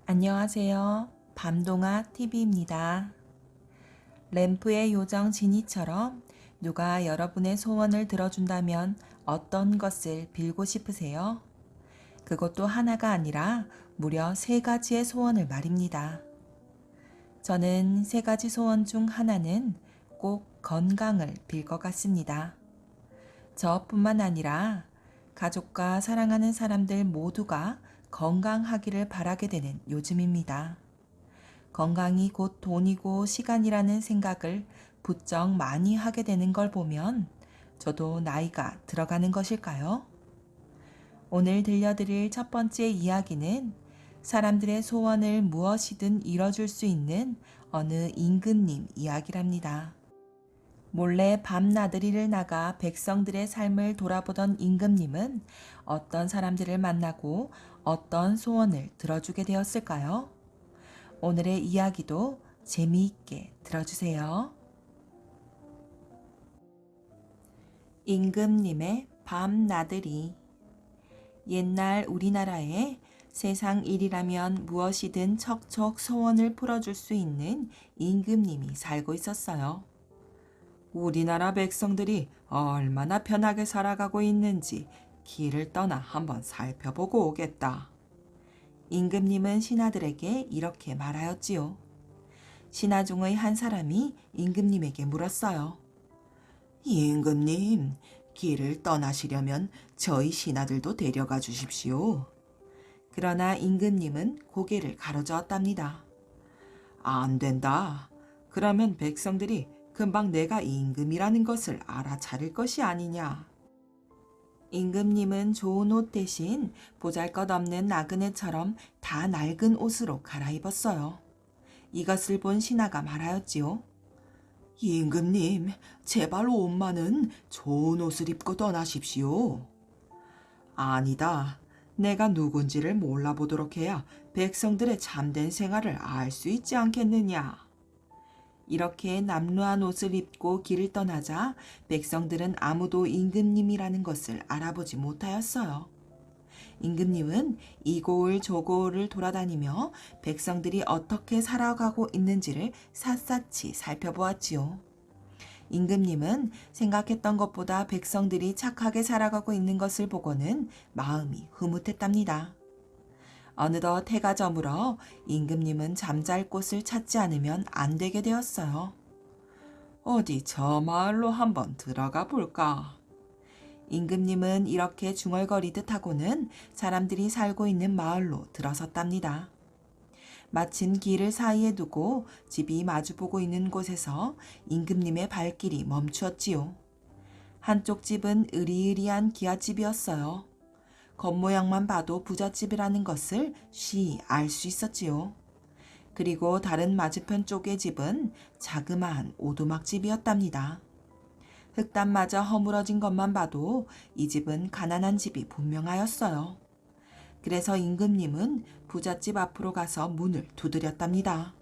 안녕하세요. 밤동아 TV입니다. 램프의 요정 지니처럼 누가 여러분의 소원을 들어준다면 어떤 것을 빌고 싶으세요? 그것도 하나가 아니라 무려 세 가지의 소원을 말입니다. 저는 세 가지 소원 중 하나는 꼭 건강을 빌 것 같습니다. 저뿐만 아니라 가족과 사랑하는 사람들 모두가 건강하기를 바라게 되는 요즘입니다. 건강이 곧 돈이고 시간이라는 생각을 부쩍 많이 하게 되는 걸 보면 저도 나이가 들어가는 것일까요? 오늘 들려드릴 첫 번째 이야기는 사람들의 소원을 무엇이든 이뤄줄 수 있는 어느 임금님 이야기랍니다. 몰래 밤나들이를 나가 백성들의 삶을 돌아보던 임금님은 어떤 사람들을 만나고 어떤 소원을 들어주게 되었을까요? 오늘의 이야기도 재미있게 들어주세요. 임금님의 밤나들이. 옛날 우리나라에 세상 일이라면 무엇이든 척척 소원을 풀어줄 수 있는 임금님이 살고 있었어요. 우리나라 백성들이 얼마나 편하게 살아가고 있는지 길을 떠나 한번 살펴보고 오겠다. 임금님은 신하들에게 이렇게 말하였지요. 신하 중의 한 사람이 임금님에게 물었어요. 임금님, 길을 떠나시려면 저희 신하들도 데려가 주십시오. 그러나 임금님은 고개를 가로저었답니다. 안 된다. 그러면 백성들이 금방 내가 임금이라는 것을 알아차릴 것이 아니냐. 임금님은 좋은 옷 대신 보잘것없는 나그네처럼 다 낡은 옷으로 갈아입었어요. 이것을 본 신하가 말하였지요. 임금님, 제발 옷만은 좋은 옷을 입고 떠나십시오. 아니다. 내가 누군지를 몰라보도록 해야 백성들의 참된 생활을 알 수 있지 않겠느냐. 이렇게 남루한 옷을 입고 길을 떠나자 백성들은 아무도 임금님이라는 것을 알아보지 못하였어요. 임금님은 이고을 저고을을 돌아다니며 백성들이 어떻게 살아가고 있는지를 샅샅이 살펴보았지요. 임금님은 생각했던 것보다 백성들이 착하게 살아가고 있는 것을 보고는 마음이 흐뭇했답니다. 어느덧 해가 저물어 임금님은 잠잘 곳을 찾지 않으면 안 되게 되었어요. 어디 저 마을로 한번 들어가 볼까? 임금님은 이렇게 중얼거리듯 하고는 사람들이 살고 있는 마을로 들어섰답니다. 마침 길을 사이에 두고 집이 마주보고 있는 곳에서 임금님의 발길이 멈추었지요. 한쪽 집은 으리으리한 기아집이었어요. 겉모양만 봐도 부잣집이라는 것을 쉬이 알 수 있었지요. 그리고 다른 맞은편 쪽의 집은 자그마한 오두막집이었답니다. 흙담마저 허물어진 것만 봐도 이 집은 가난한 집이 분명하였어요. 그래서 임금님은 부잣집 앞으로 가서 문을 두드렸답니다.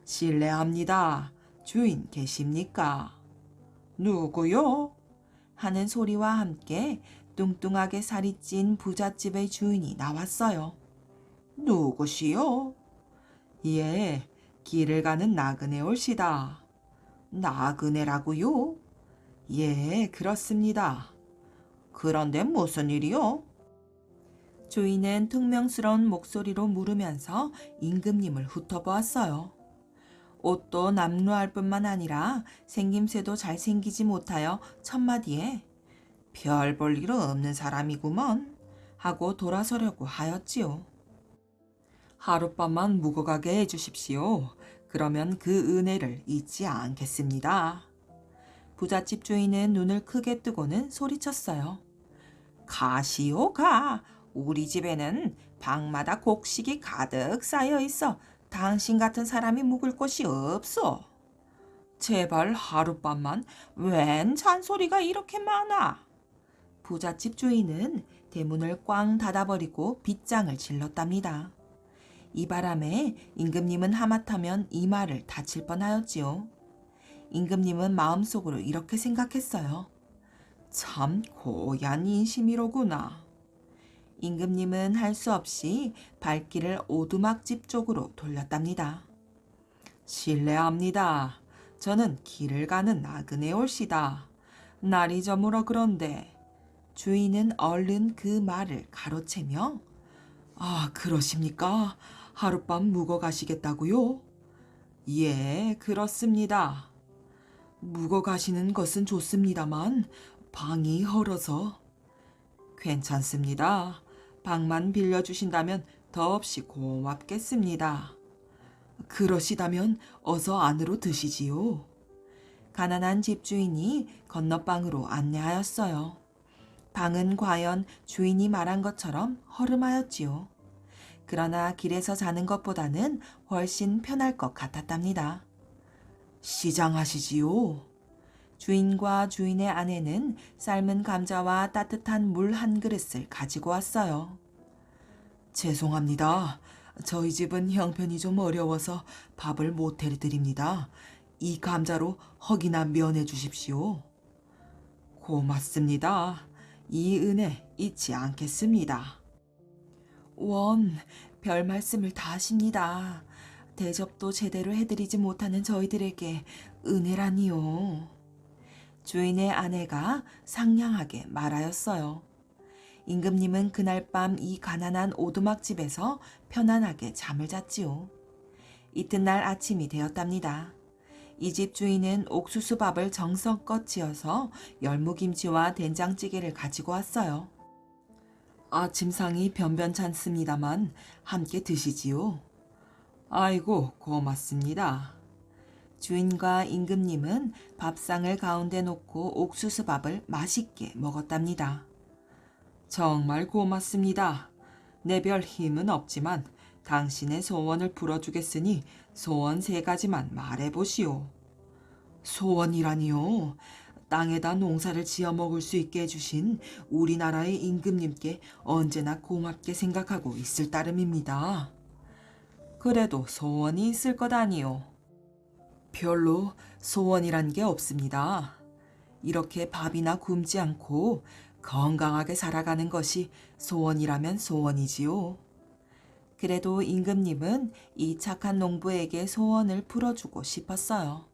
실례합니다. 주인 계십니까? 누구요? 하는 소리와 함께 뚱뚱하게 살이 찐 부잣집의 주인이 나왔어요. 누구시요? 예, 길을 가는 나그네 올시다. 나그네라고요? 예, 그렇습니다. 그런데 무슨 일이요? 주인은 퉁명스러운 목소리로 물으면서 임금님을 훑어보았어요. 옷도 남루할 뿐만 아니라 생김새도 잘생기지 못하여 첫마디에 별 볼 일 없는 사람이구먼 하고 돌아서려고 하였지요. 하룻밤만 묵어가게 해주십시오. 그러면 그 은혜를 잊지 않겠습니다. 부잣집 주인은 눈을 크게 뜨고는 소리쳤어요. 가시오 가. 우리 집에는 방마다 곡식이 가득 쌓여 있어 당신 같은 사람이 묵을 곳이 없소. 제발 하룻밤만 웬 잔소리가 이렇게 많아. 부잣집 주인은 대문을 꽝 닫아버리고 빗장을 질렀답니다. 이 바람에 임금님은 하마터면 이마를 다칠 뻔하였지요. 임금님은 마음속으로 이렇게 생각했어요. 참 고얀 인심이로구나. 임금님은 할 수 없이 발길을 오두막집 쪽으로 돌렸답니다. 실례합니다. 저는 길을 가는 나그네 올시다. 날이 저물어 그런데 주인은 얼른 그 말을 가로채며 아, 그러십니까? 하룻밤 묵어 가시겠다고요? 예, 그렇습니다. 묵어 가시는 것은 좋습니다만 방이 헐어서 괜찮습니다. 방만 빌려주신다면 더없이 고맙겠습니다. 그러시다면 어서 안으로 드시지요. 가난한 집주인이 건너방으로 안내하였어요. 방은 과연 주인이 말한 것처럼 허름하였지요. 그러나 길에서 자는 것보다는 훨씬 편할 것 같았답니다. 시장하시지요. 주인과 주인의 아내는 삶은 감자와 따뜻한 물 한 그릇을 가지고 왔어요. 죄송합니다. 저희 집은 형편이 좀 어려워서 밥을 못 해드립니다. 이 감자로 허기나 면해 주십시오. 고맙습니다. 이 은혜 잊지 않겠습니다. 원, 별 말씀을 다 하십니다. 대접도 제대로 해드리지 못하는 저희들에게 은혜라니요. 주인의 아내가 상냥하게 말하였어요. 임금님은 그날 밤 이 가난한 오두막집에서 편안하게 잠을 잤지요. 이튿날 아침이 되었답니다. 이 집 주인은 옥수수밥을 정성껏 지어서 열무김치와 된장찌개를 가지고 왔어요. 아침상이 변변찮습니다만 함께 드시지요. 아이고, 고맙습니다. 주인과 임금님은 밥상을 가운데 놓고 옥수수밥을 맛있게 먹었답니다. 정말 고맙습니다. 내 별 힘은 없지만 당신의 소원을 풀어주겠으니 소원 3가지만 말해보시오. 소원이라니요. 땅에다 농사를 지어 먹을 수 있게 해주신 우리나라의 임금님께 언제나 고맙게 생각하고 있을 따름입니다. 그래도 소원이 있을 것 아니오. 별로 소원이란 게 없습니다. 이렇게 밥이나 굶지 않고 건강하게 살아가는 것이 소원이라면 소원이지요. 그래도 임금님은 이 착한 농부에게 소원을 풀어주고 싶었어요.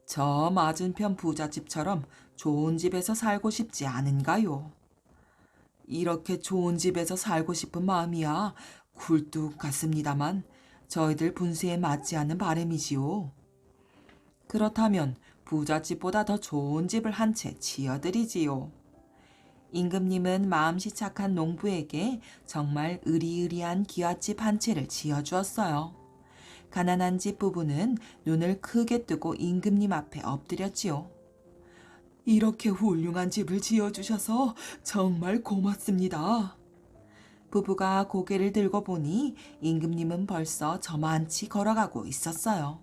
저 맞은편 부잣집처럼 좋은 집에서 살고 싶지 않은가요? 이렇게 좋은 집에서 살고 싶은 마음이야 굴뚝 같습니다만 저희들 분수에 맞지 않는 바람이지요. 그렇다면 부잣집보다 더 좋은 집을 한 채 지어드리지요. 임금님은 마음씨 착한 농부에게 정말 으리으리한 기와집 한 채를 지어주었어요. 가난한 집 부부는 눈을 크게 뜨고 임금님 앞에 엎드렸지요. 이렇게 훌륭한 집을 지어주셔서 정말 고맙습니다. 부부가 고개를 들고 보니 임금님은 벌써 저만치 걸어가고 있었어요.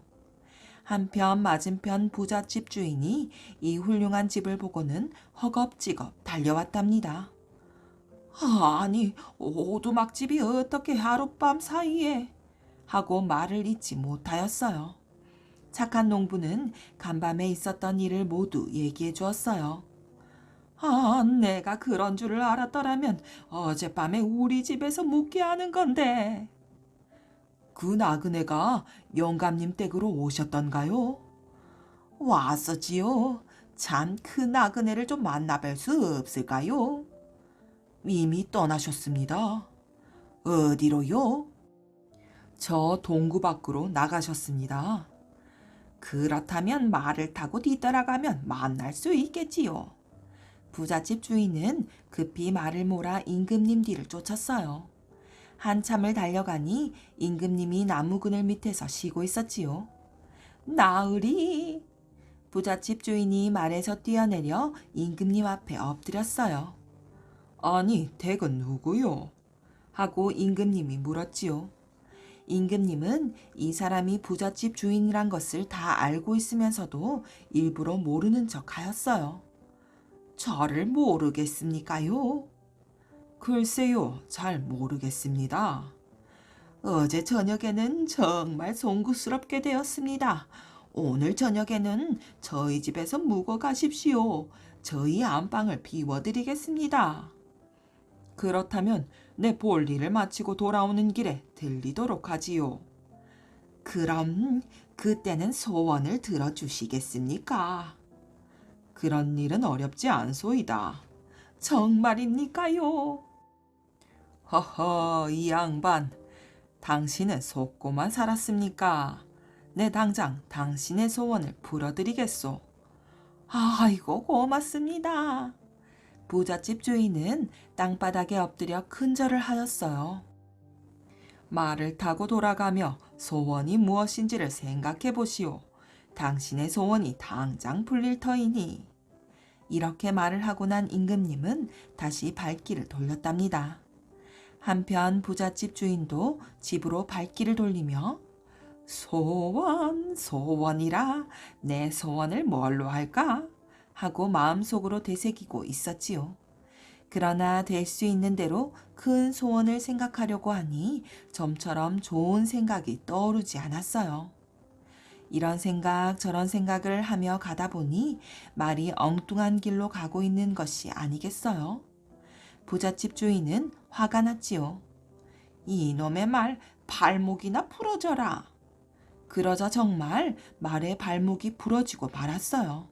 한편 맞은편 부잣집 주인이 이 훌륭한 집을 보고는 허겁지겁 달려왔답니다. 아니, 오두막집이 어떻게 하룻밤 사이에 하고 말을 잇지 못하였어요. 착한 농부는 간밤에 있었던 일을 모두 얘기해 주었어요. 아, 내가 그런 줄을 알았더라면 어젯밤에 우리 집에서 묵게 하는 건데. 그 나그네가 영감님 댁으로 오셨던가요? 왔었지요. 참 그 나그네를 좀 만나뵐 수 없을까요? 이미 떠나셨습니다. 어디로요? 저 동구 밖으로 나가셨습니다. 그렇다면 말을 타고 뒤따라가면 만날 수 있겠지요. 부잣집 주인은 급히 말을 몰아 임금님 뒤를 쫓았어요. 한참을 달려가니 임금님이 나무 그늘 밑에서 쉬고 있었지요. 나으리! 부잣집 주인이 말에서 뛰어내려 임금님 앞에 엎드렸어요. 아니, 댁은 누구요? 하고 임금님이 물었지요. 임금님은 이 사람이 부잣집 주인이란 것을 다 알고 있으면서도 일부러 모르는 척 하였어요. 저를 모르겠습니까요? 글쎄요, 잘 모르겠습니다. 어제 저녁에는 정말 송구스럽게 되었습니다. 오늘 저녁에는 저희 집에서 묵어 가십시오. 저희 안방을 비워드리겠습니다. 그렇다면 내 볼일을 마치고 돌아오는 길에 들리도록 하지요. 그럼 그때는 소원을 들어주시겠습니까? 그런 일은 어렵지 않소이다. 정말입니까요? 허허, 이 양반. 당신은 속고만 살았습니까? 내 당장 당신의 소원을 풀어드리겠소. 아이고, 고맙습니다. 부잣집 주인은 땅바닥에 엎드려 큰절을 하였어요. 말을 타고 돌아가며 소원이 무엇인지를 생각해 보시오. 당신의 소원이 당장 풀릴 터이니. 이렇게 말을 하고 난 임금님은 다시 발길을 돌렸답니다. 한편 부잣집 주인도 집으로 발길을 돌리며 소원, 소원이라 내 소원을 뭘로 할까? 하고 마음속으로 되새기고 있었지요. 그러나 될 수 있는 대로 큰 소원을 생각하려고 하니 좀처럼 좋은 생각이 떠오르지 않았어요. 이런 생각 저런 생각을 하며 가다 보니 말이 엉뚱한 길로 가고 있는 것이 아니겠어요. 부잣집 주인은 화가 났지요. 이놈의 말 발목이나 부러져라. 그러자 정말 말의 발목이 부러지고 말았어요.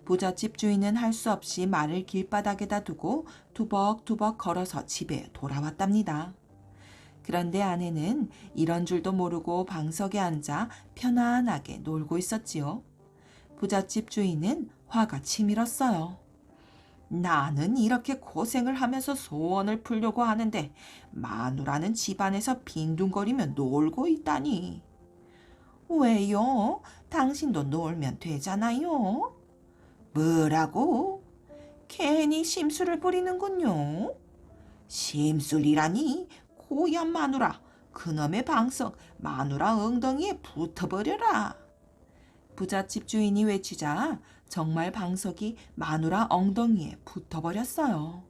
부잣집 주인은 할 수 없이 말을 길바닥에다 두고 두벅두벅 걸어서 집에 돌아왔답니다. 그런데 아내는 이런 줄도 모르고 방석에 앉아 편안하게 놀고 있었지요. 부잣집 주인은 화가 치밀었어요. 나는 이렇게 고생을 하면서 소원을 풀려고 하는데 마누라는 집안에서 빈둥거리며 놀고 있다니. 왜요? 당신도 놀면 되잖아요. 뭐라고? 괜히 심술을 부리는군요. 심술이라니 고얀 마누라, 그놈의 방석 마누라 엉덩이에 붙어버려라. 부잣집 주인이 외치자 정말 방석이 마누라 엉덩이에 붙어버렸어요.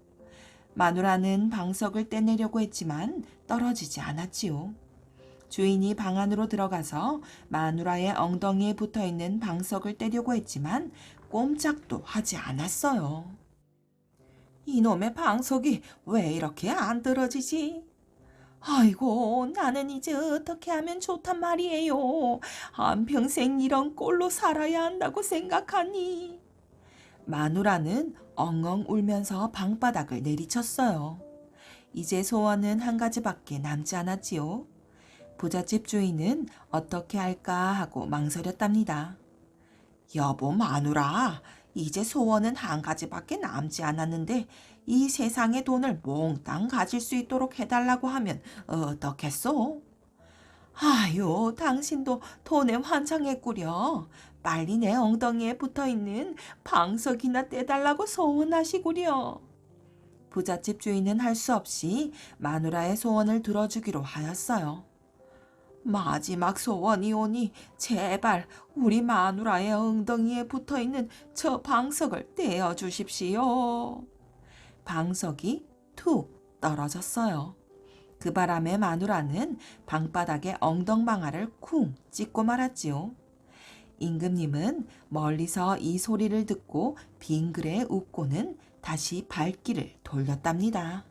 마누라는 방석을 떼내려고 했지만 떨어지지 않았지요. 주인이 방 안으로 들어가서 마누라의 엉덩이에 붙어있는 방석을 떼려고 했지만 꼼짝도 하지 않았어요. 이놈의 방석이 왜 이렇게 안 떨어지지? 아이고, 나는 이제 어떻게 하면 좋단 말이에요. 한평생 이런 꼴로 살아야 한다고 생각하니. 마누라는 엉엉 울면서 방바닥을 내리쳤어요. 이제 소원은 한 가지밖에 남지 않았지요. 부잣집 주인은 어떻게 할까 하고 망설였답니다. 여보 마누라, 이제 소원은 한 가지밖에 남지 않았는데 이 세상의 돈을 몽땅 가질 수 있도록 해달라고 하면 어떻겠소? 아유, 당신도 돈에 환장했구려. 빨리 내 엉덩이에 붙어있는 방석이나 떼달라고 소원하시구려. 부잣집 주인은 할 수 없이 마누라의 소원을 들어주기로 하였어요. 마지막 소원이오니 제발 우리 마누라의 엉덩이에 붙어있는 저 방석을 떼어주십시오. 방석이 툭 떨어졌어요. 그 바람에 마누라는 방바닥에 엉덩방아를 쿵 찍고 말았지요. 임금님은 멀리서 이 소리를 듣고 빙그레 웃고는 다시 발길을 돌렸답니다.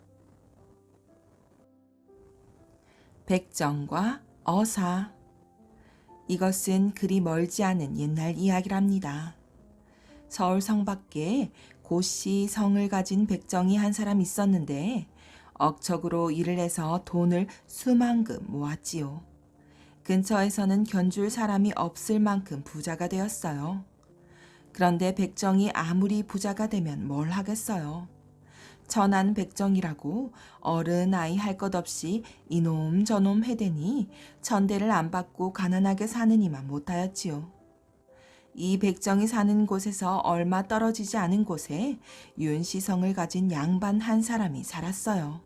백정과 어사. 이것은 그리 멀지 않은 옛날 이야기랍니다. 서울 성 밖에 고씨 성을 가진 백정이 한 사람 있었는데 억척으로 일을 해서 돈을 수만금 모았지요. 근처에서는 견줄 사람이 없을 만큼 부자가 되었어요. 그런데 백정이 아무리 부자가 되면 뭘 하겠어요. 천한 백정이라고 어른 아이 할 것 없이 이놈 저놈 해대니 천대를 안 받고 가난하게 사느니만 못하였지요. 이 백정이 사는 곳에서 얼마 떨어지지 않은 곳에 윤시성을 가진 양반 한 사람이 살았어요.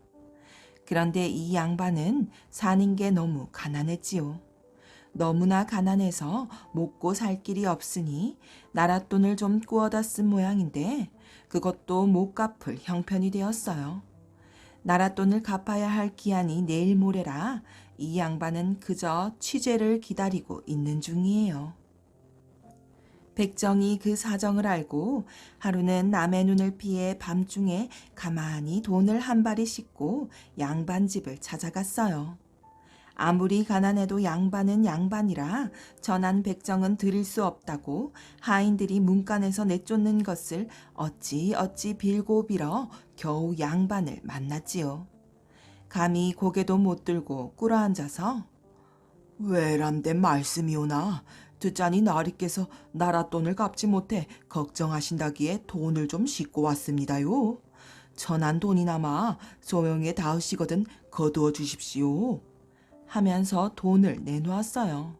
그런데 이 양반은 사는 게 너무 가난했지요. 너무나 가난해서 먹고 살 길이 없으니 나랏돈을 좀 꾸어다 쓴 모양인데 그것도 못 갚을 형편이 되었어요. 나랏돈을 갚아야 할 기한이 내일 모레라 이 양반은 그저 취재를 기다리고 있는 중이에요. 백정이 그 사정을 알고 하루는 남의 눈을 피해 밤중에 가만히 돈을 한 바리 싣고 양반 집을 찾아갔어요. 아무리 가난해도 양반은 양반이라 전한 백정은 드릴 수 없다고 하인들이 문간에서 내쫓는 것을 어찌 빌고 빌어 겨우 양반을 만났지요. 감히 고개도 못 들고 꿇어앉아서 외람된 말씀이오나 듣자니 나리께서 나랏돈을 갚지 못해 걱정하신다기에 돈을 좀 싣고 왔습니다요. 전한 돈이나마 소용에 닿으시거든 거두어 주십시오. 하면서 돈을 내놓았어요.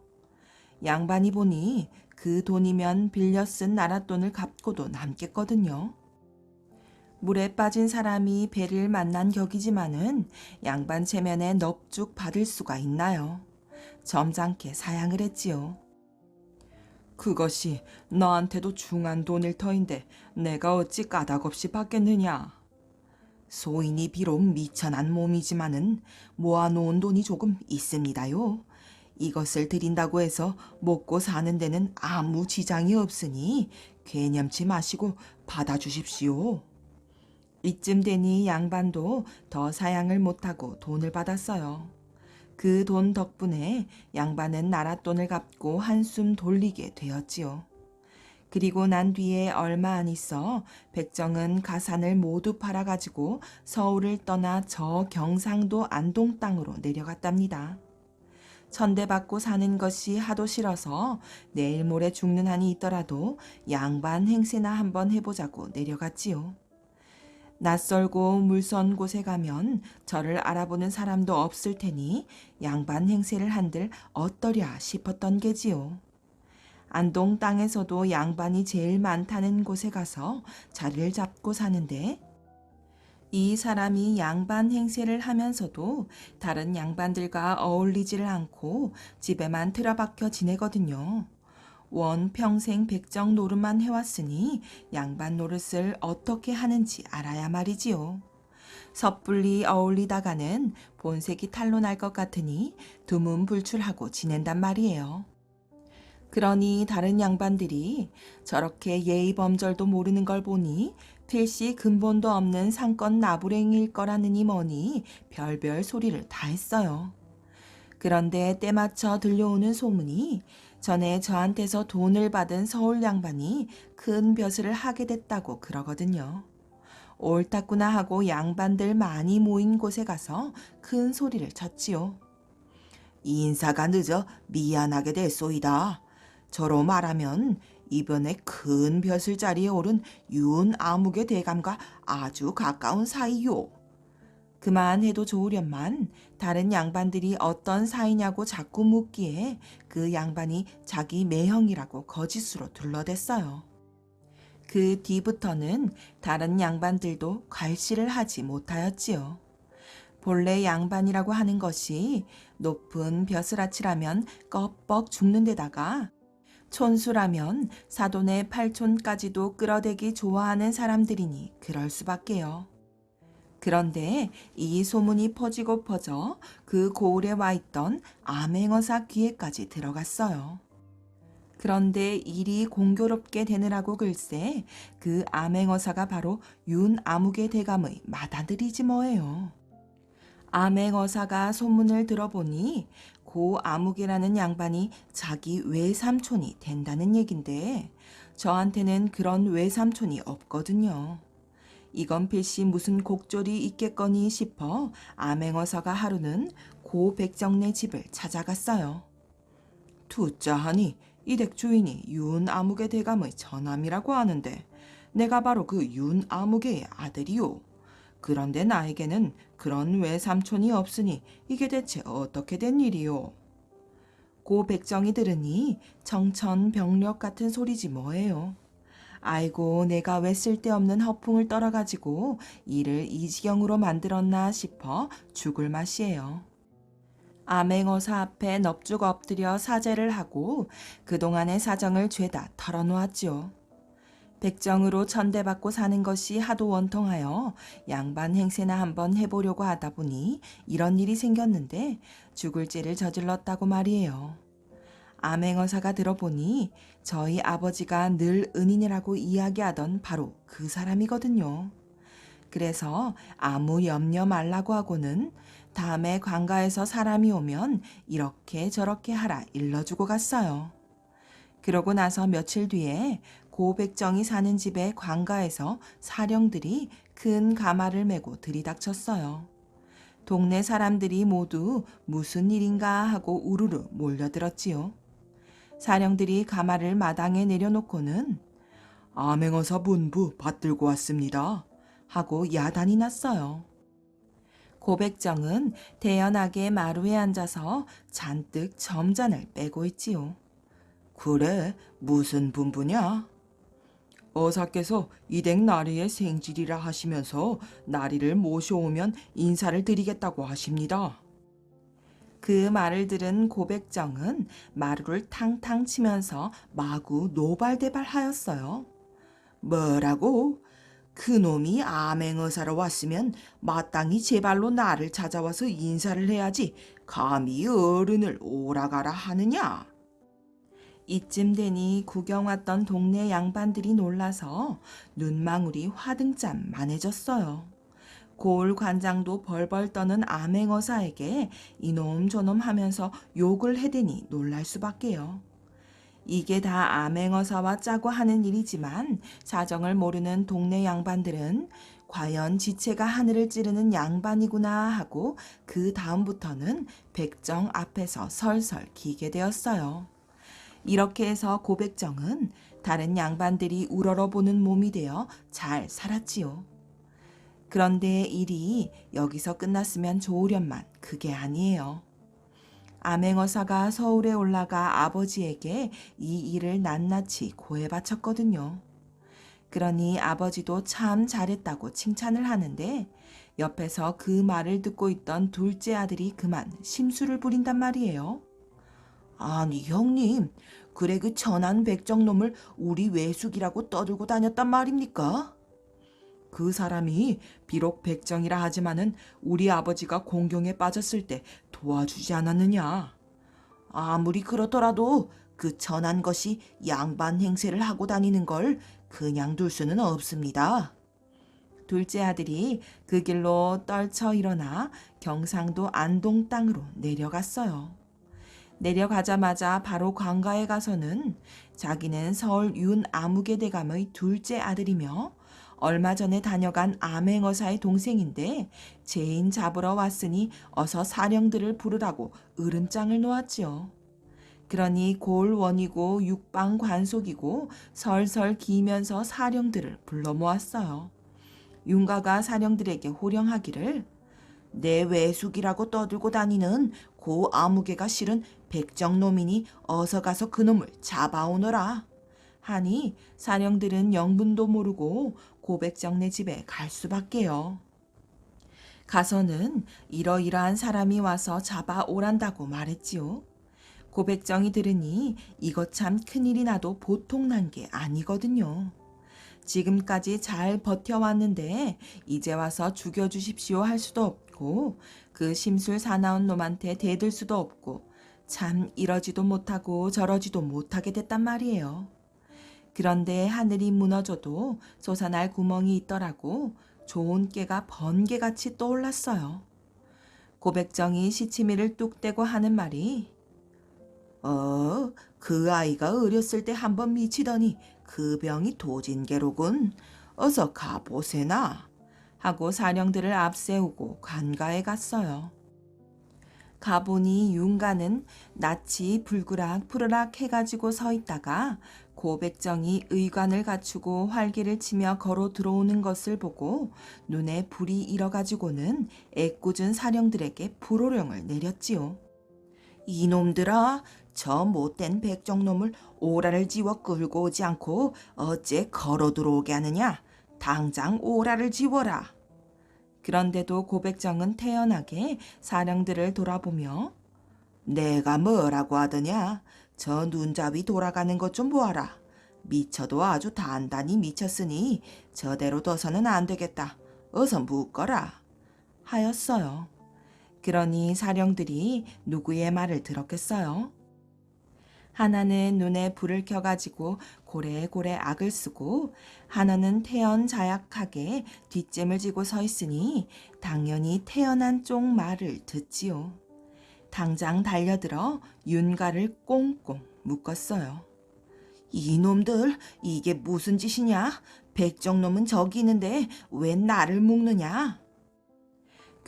양반이 보니 그 돈이면 빌려 쓴 나랏돈을 갚고도 남겠거든요. 물에 빠진 사람이 배를 만난 격이지만은 양반 체면에 넙죽 받을 수가 있나요? 점잖게 사양을 했지요. 그것이 너한테도 중한 돈일 터인데 내가 어찌 까닭없이 받겠느냐. 소인이 비록 미천한 몸이지만은 모아놓은 돈이 조금 있습니다요. 이것을 드린다고 해서 먹고 사는 데는 아무 지장이 없으니 괴념치 마시고 받아주십시오. 이쯤 되니 양반도 더 사양을 못하고 돈을 받았어요. 그 돈 덕분에 양반은 나랏돈을 갚고 한숨 돌리게 되었지요. 그리고 난 뒤에 얼마 안 있어 백정은 가산을 모두 팔아가지고 서울을 떠나 저 경상도 안동 땅으로 내려갔답니다. 천대받고 사는 것이 하도 싫어서 내일 모레 죽는 한이 있더라도 양반 행세나 한번 해보자고 내려갔지요. 낯설고 물선 곳에 가면 저를 알아보는 사람도 없을 테니 양반 행세를 한들 어떠랴 싶었던 게지요. 안동 땅에서도 양반이 제일 많다는 곳에 가서 자리를 잡고 사는데 이 사람이 양반 행세를 하면서도 다른 양반들과 어울리지를 않고 집에만 틀어박혀 지내거든요. 원 평생 백정 노릇만 해왔으니 양반 노릇을 어떻게 하는지 알아야 말이지요. 섣불리 어울리다가는 본색이 탄로 날 것 같으니 두문불출하고 지낸단 말이에요. 그러니 다른 양반들이 저렇게 예의범절도 모르는 걸 보니 필시 근본도 없는 상권 나부랭일 거라느니 뭐니 별별 소리를 다 했어요. 그런데 때맞춰 들려오는 소문이 전에 저한테서 돈을 받은 서울 양반이 큰 벼슬을 하게 됐다고 그러거든요. 옳았구나 하고 양반들 많이 모인 곳에 가서 큰 소리를 쳤지요. 인사가 늦어 미안하게 됐소이다. 저로 말하면 이번에 큰 벼슬 자리에 오른 윤아묵의 대감과 아주 가까운 사이요. 그만해도 좋으련만 다른 양반들이 어떤 사이냐고 자꾸 묻기에 그 양반이 자기 매형이라고 거짓으로 둘러댔어요. 그 뒤부터는 다른 양반들도 괄시를 하지 못하였지요. 본래 양반이라고 하는 것이 높은 벼슬아치라면 껍벅 죽는 데다가 촌수라면 사돈의 팔촌까지도 끌어대기 좋아하는 사람들이니 그럴 수밖에요. 그런데 이 소문이 퍼지고 퍼져 그 고을에 와 있던 암행어사 귀에까지 들어갔어요. 그런데 일이 공교롭게 되느라고 글쎄 그 암행어사가 바로 윤아묵의 대감의 맏아들이지 뭐예요. 암행어사가 소문을 들어보니 고 아묵이라는 양반이 자기 외삼촌이 된다는 얘긴데 저한테는 그런 외삼촌이 없거든요. 이건 필시 무슨 곡절이 있겠거니 싶어 암행어사가 하루는 고 백정네 집을 찾아갔어요. 투자하니 이댁 주인이 윤아묵의 대감의 처남이라고 하는데 내가 바로 그 윤아묵의 아들이요. 그런데 나에게는 그런 외삼촌이 없으니 이게 대체 어떻게 된 일이요? 고 백정이 들으니 청천벽력 같은 소리지 뭐예요. 아이고 내가 왜 쓸데없는 허풍을 떨어가지고 일을 이 지경으로 만들었나 싶어 죽을 맛이에요. 암행어사 앞에 넙죽 엎드려 사죄를 하고 그동안의 사정을 죄다 털어놓았죠. 백정으로 천대받고 사는 것이 하도 원통하여 양반 행세나 한번 해보려고 하다 보니 이런 일이 생겼는데 죽을 죄를 저질렀다고 말이에요. 암행어사가 들어보니 저희 아버지가 늘 은인이라고 이야기하던 바로 그 사람이거든요. 그래서 아무 염려 말라고 하고는 다음에 관가에서 사람이 오면 이렇게 저렇게 하라 일러주고 갔어요. 그러고 나서 며칠 뒤에 고백정이 사는 집의 관가에서 사령들이 큰 가마를 메고 들이닥쳤어요. 동네 사람들이 모두 무슨 일인가 하고 우르르 몰려들었지요. 사령들이 가마를 마당에 내려놓고는 암행어사 본부 받들고 왔습니다 하고 야단이 났어요. 고백정은 태연하게 마루에 앉아서 잔뜩 점잔을 빼고 있지요. 그래, 무슨 분부냐? 어사께서 이댁 나리의 생질이라 하시면서 나리를 모셔오면 인사를 드리겠다고 하십니다. 그 말을 들은 고백정은 마루를 탕탕 치면서 마구 노발대발하였어요. 뭐라고? 그놈이 암행어사로 왔으면 마땅히 제 발로 나를 찾아와서 인사를 해야지 감히 어른을 오라가라 하느냐? 이쯤 되니 구경 왔던 동네 양반들이 놀라서 눈망울이 화등짝 만해졌어요. 고을 관장도 벌벌 떠는 암행어사에게 이놈 저놈 하면서 욕을 해대니 놀랄 수밖에요. 이게 다 암행어사와 짜고 하는 일이지만 사정을 모르는 동네 양반들은 과연 지체가 하늘을 찌르는 양반이구나 하고 그 다음부터는 백정 앞에서 설설 기게 되었어요. 이렇게 해서 고백정은 다른 양반들이 우러러보는 몸이 되어 잘 살았지요. 그런데 일이 여기서 끝났으면 좋으련만 그게 아니에요. 암행어사가 서울에 올라가 아버지에게 이 일을 낱낱이 고해바쳤거든요. 그러니 아버지도 참 잘했다고 칭찬을 하는데 옆에서 그 말을 듣고 있던 둘째 아들이 그만 심술을 부린단 말이에요. 아니 형님, 그래 그 천한 백정놈을 우리 외숙이라고 떠들고 다녔단 말입니까? 그 사람이 비록 백정이라 하지만은 우리 아버지가 공경에 빠졌을 때 도와주지 않았느냐. 아무리 그렇더라도 그 천한 것이 양반 행세를 하고 다니는 걸 그냥 둘 수는 없습니다. 둘째 아들이 그 길로 떨쳐 일어나 경상도 안동 땅으로 내려갔어요. 내려가자마자 바로 관가에 가서는 자기는 서울 윤아무개 대감의 둘째 아들이며 얼마 전에 다녀간 암행어사의 동생인데 죄인 잡으러 왔으니 어서 사령들을 부르라고 으름장을 놓았지요. 그러니 골원이고 육방 관속이고 설설 기면서 사령들을 불러 모았어요. 윤가가 사령들에게 호령하기를 내 외숙이라고 떠들고 다니는 고 아무개가 실은 백정놈이니 어서 가서 그놈을 잡아오너라 하니 사령들은 영분도 모르고 고백정네 집에 갈 수밖에요. 가서는 이러이러한 사람이 와서 잡아오란다고 말했지요. 고백정이 들으니 이것 참 큰일이 나도 보통 난 게 아니거든요. 지금까지 잘 버텨왔는데 이제 와서 죽여주십시오 할 수도 없고 그 심술 사나운 놈한테 대들 수도 없고 참 이러지도 못하고 저러지도 못하게 됐단 말이에요. 그런데 하늘이 무너져도 솟아날 구멍이 있더라고 좋은 깨가 번개같이 떠올랐어요. 고백정이 시치미를 뚝 떼고 하는 말이 그 아이가 어렸을 때 한번 미치더니 그 병이 도진개로군. 어서 가보세나 하고 사령들을 앞세우고 관가에 갔어요. 가보니 윤가는 낯이 불그락 푸르락 해가지고 서 있다가 고백정이 의관을 갖추고 활기를 치며 걸어 들어오는 것을 보고 눈에 불이 일어가지고는 애꿎은 사령들에게 불호령을 내렸지요. 이놈들아, 저 못된 백정놈을 오라를 지워 끌고 오지 않고 어째 걸어 들어오게 하느냐? 당장 오라를 지워라. 그런데도 고백정은 태연하게 사령들을 돌아보며 내가 뭐라고 하더냐? 저 눈잡이 돌아가는 것 좀 보아라. 미쳐도 아주 단단히 미쳤으니 저대로 둬서는 안 되겠다. 어서 묶어라. 하였어요. 그러니 사령들이 누구의 말을 들었겠어요? 하나는 눈에 불을 켜가지고 고래고래 악을 쓰고 하나는 태연자약하게 뒷짐을 지고 서 있으니 당연히 태연한 쪽 말을 듣지요. 당장 달려들어 윤가를 꽁꽁 묶었어요. 이놈들, 이게 무슨 짓이냐? 백정놈은 저기 있는데 웬 나를 묶느냐?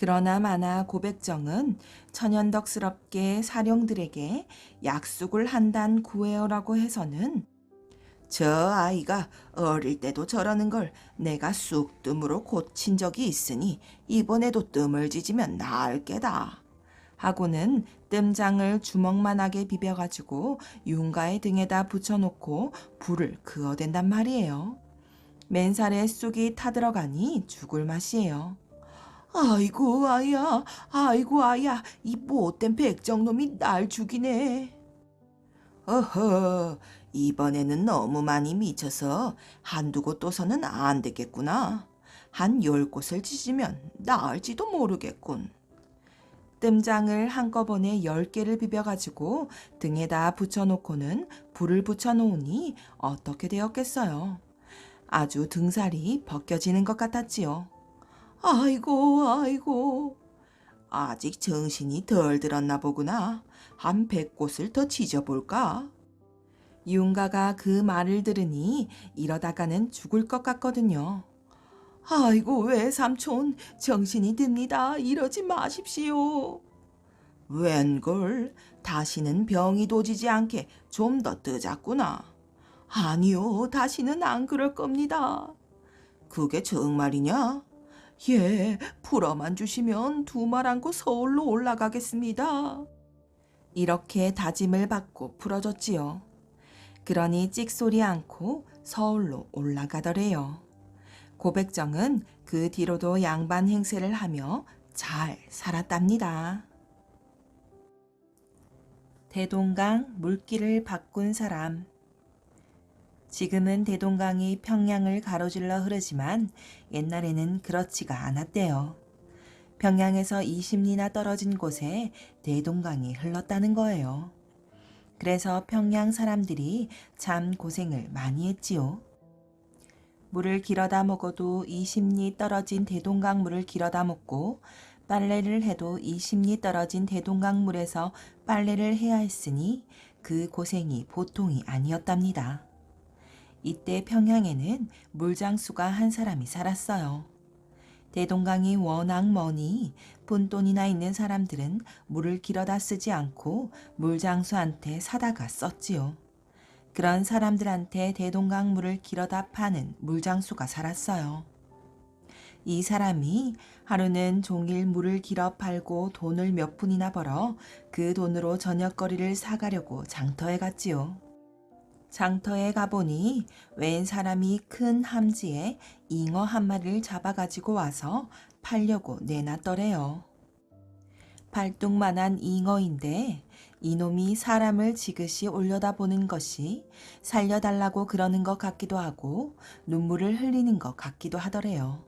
그러나 마나 고백정은 천연덕스럽게 사령들에게 약속을 한단 구해오라고 해서는 저 아이가 어릴 때도 저러는 걸 내가 쑥뜸으로 고친 적이 있으니 이번에도 뜸을 지지면 나을 게다. 하고는 뜸장을 주먹만하게 비벼가지고 윤가의 등에다 붙여놓고 불을 그어댄단 말이에요. 맨살에 쑥이 타들어가니 죽을 맛이에요. 아이고 아야, 아이고 아야, 이 못된 백정놈이 날 죽이네. 어허, 이번에는 너무 많이 미쳐서 한두 곳 둬서는 안 되겠구나. 한 10곳을 찢으면 나을지도 모르겠군. 뜸장을 한꺼번에 10개를 비벼가지고 등에다 붙여놓고는 불을 붙여놓으니 어떻게 되었겠어요. 아주 등살이 벗겨지는 것 같았지요. 아이고, 아이고. 아직 정신이 덜 들었나 보구나. 한 100곳을 더 찢어볼까? 윤가가 그 말을 들으니 이러다가는 죽을 것 같거든요. 아이고, 외삼촌, 정신이 듭니다. 이러지 마십시오. 웬걸, 다시는 병이 도지지 않게 좀 더 뜨자꾸나. 아니요, 다시는 안 그럴 겁니다. 그게 정말이냐? 예, 풀어만 주시면 2말 안고 서울로 올라가겠습니다. 이렇게 다짐을 받고 풀어줬지요. 그러니 찍소리 않고 서울로 올라가더래요. 고백정은 그 뒤로도 양반 행세를 하며 잘 살았답니다. 대동강 물길을 바꾼 사람. 지금은 대동강이 평양을 가로질러 흐르지만 옛날에는 그렇지가 않았대요. 평양에서 20리나 떨어진 곳에 대동강이 흘렀다는 거예요. 그래서 평양 사람들이 참 고생을 많이 했지요. 물을 길어다 먹어도 20리 떨어진 대동강 물을 길어다 먹고 빨래를 해도 20리 떨어진 대동강 물에서 빨래를 해야 했으니 그 고생이 보통이 아니었답니다. 이때 평양에는 물장수가 한 사람이 살았어요. 대동강이 워낙 머니 푼돈이나 있는 사람들은 물을 길어다 쓰지 않고 물장수한테 사다가 썼지요. 그런 사람들한테 대동강 물을 길어다 파는 물장수가 살았어요. 이 사람이 하루는 종일 물을 길어 팔고 돈을 몇 푼이나 벌어 그 돈으로 저녁거리를 사가려고 장터에 갔지요. 장터에 가보니 웬 사람이 큰 함지에 잉어 한 마리를 잡아가지고 와서 팔려고 내놨더래요. 발뚝만한 잉어인데 이놈이 사람을 지그시 올려다보는 것이 살려달라고 그러는 것 같기도 하고 눈물을 흘리는 것 같기도 하더래요.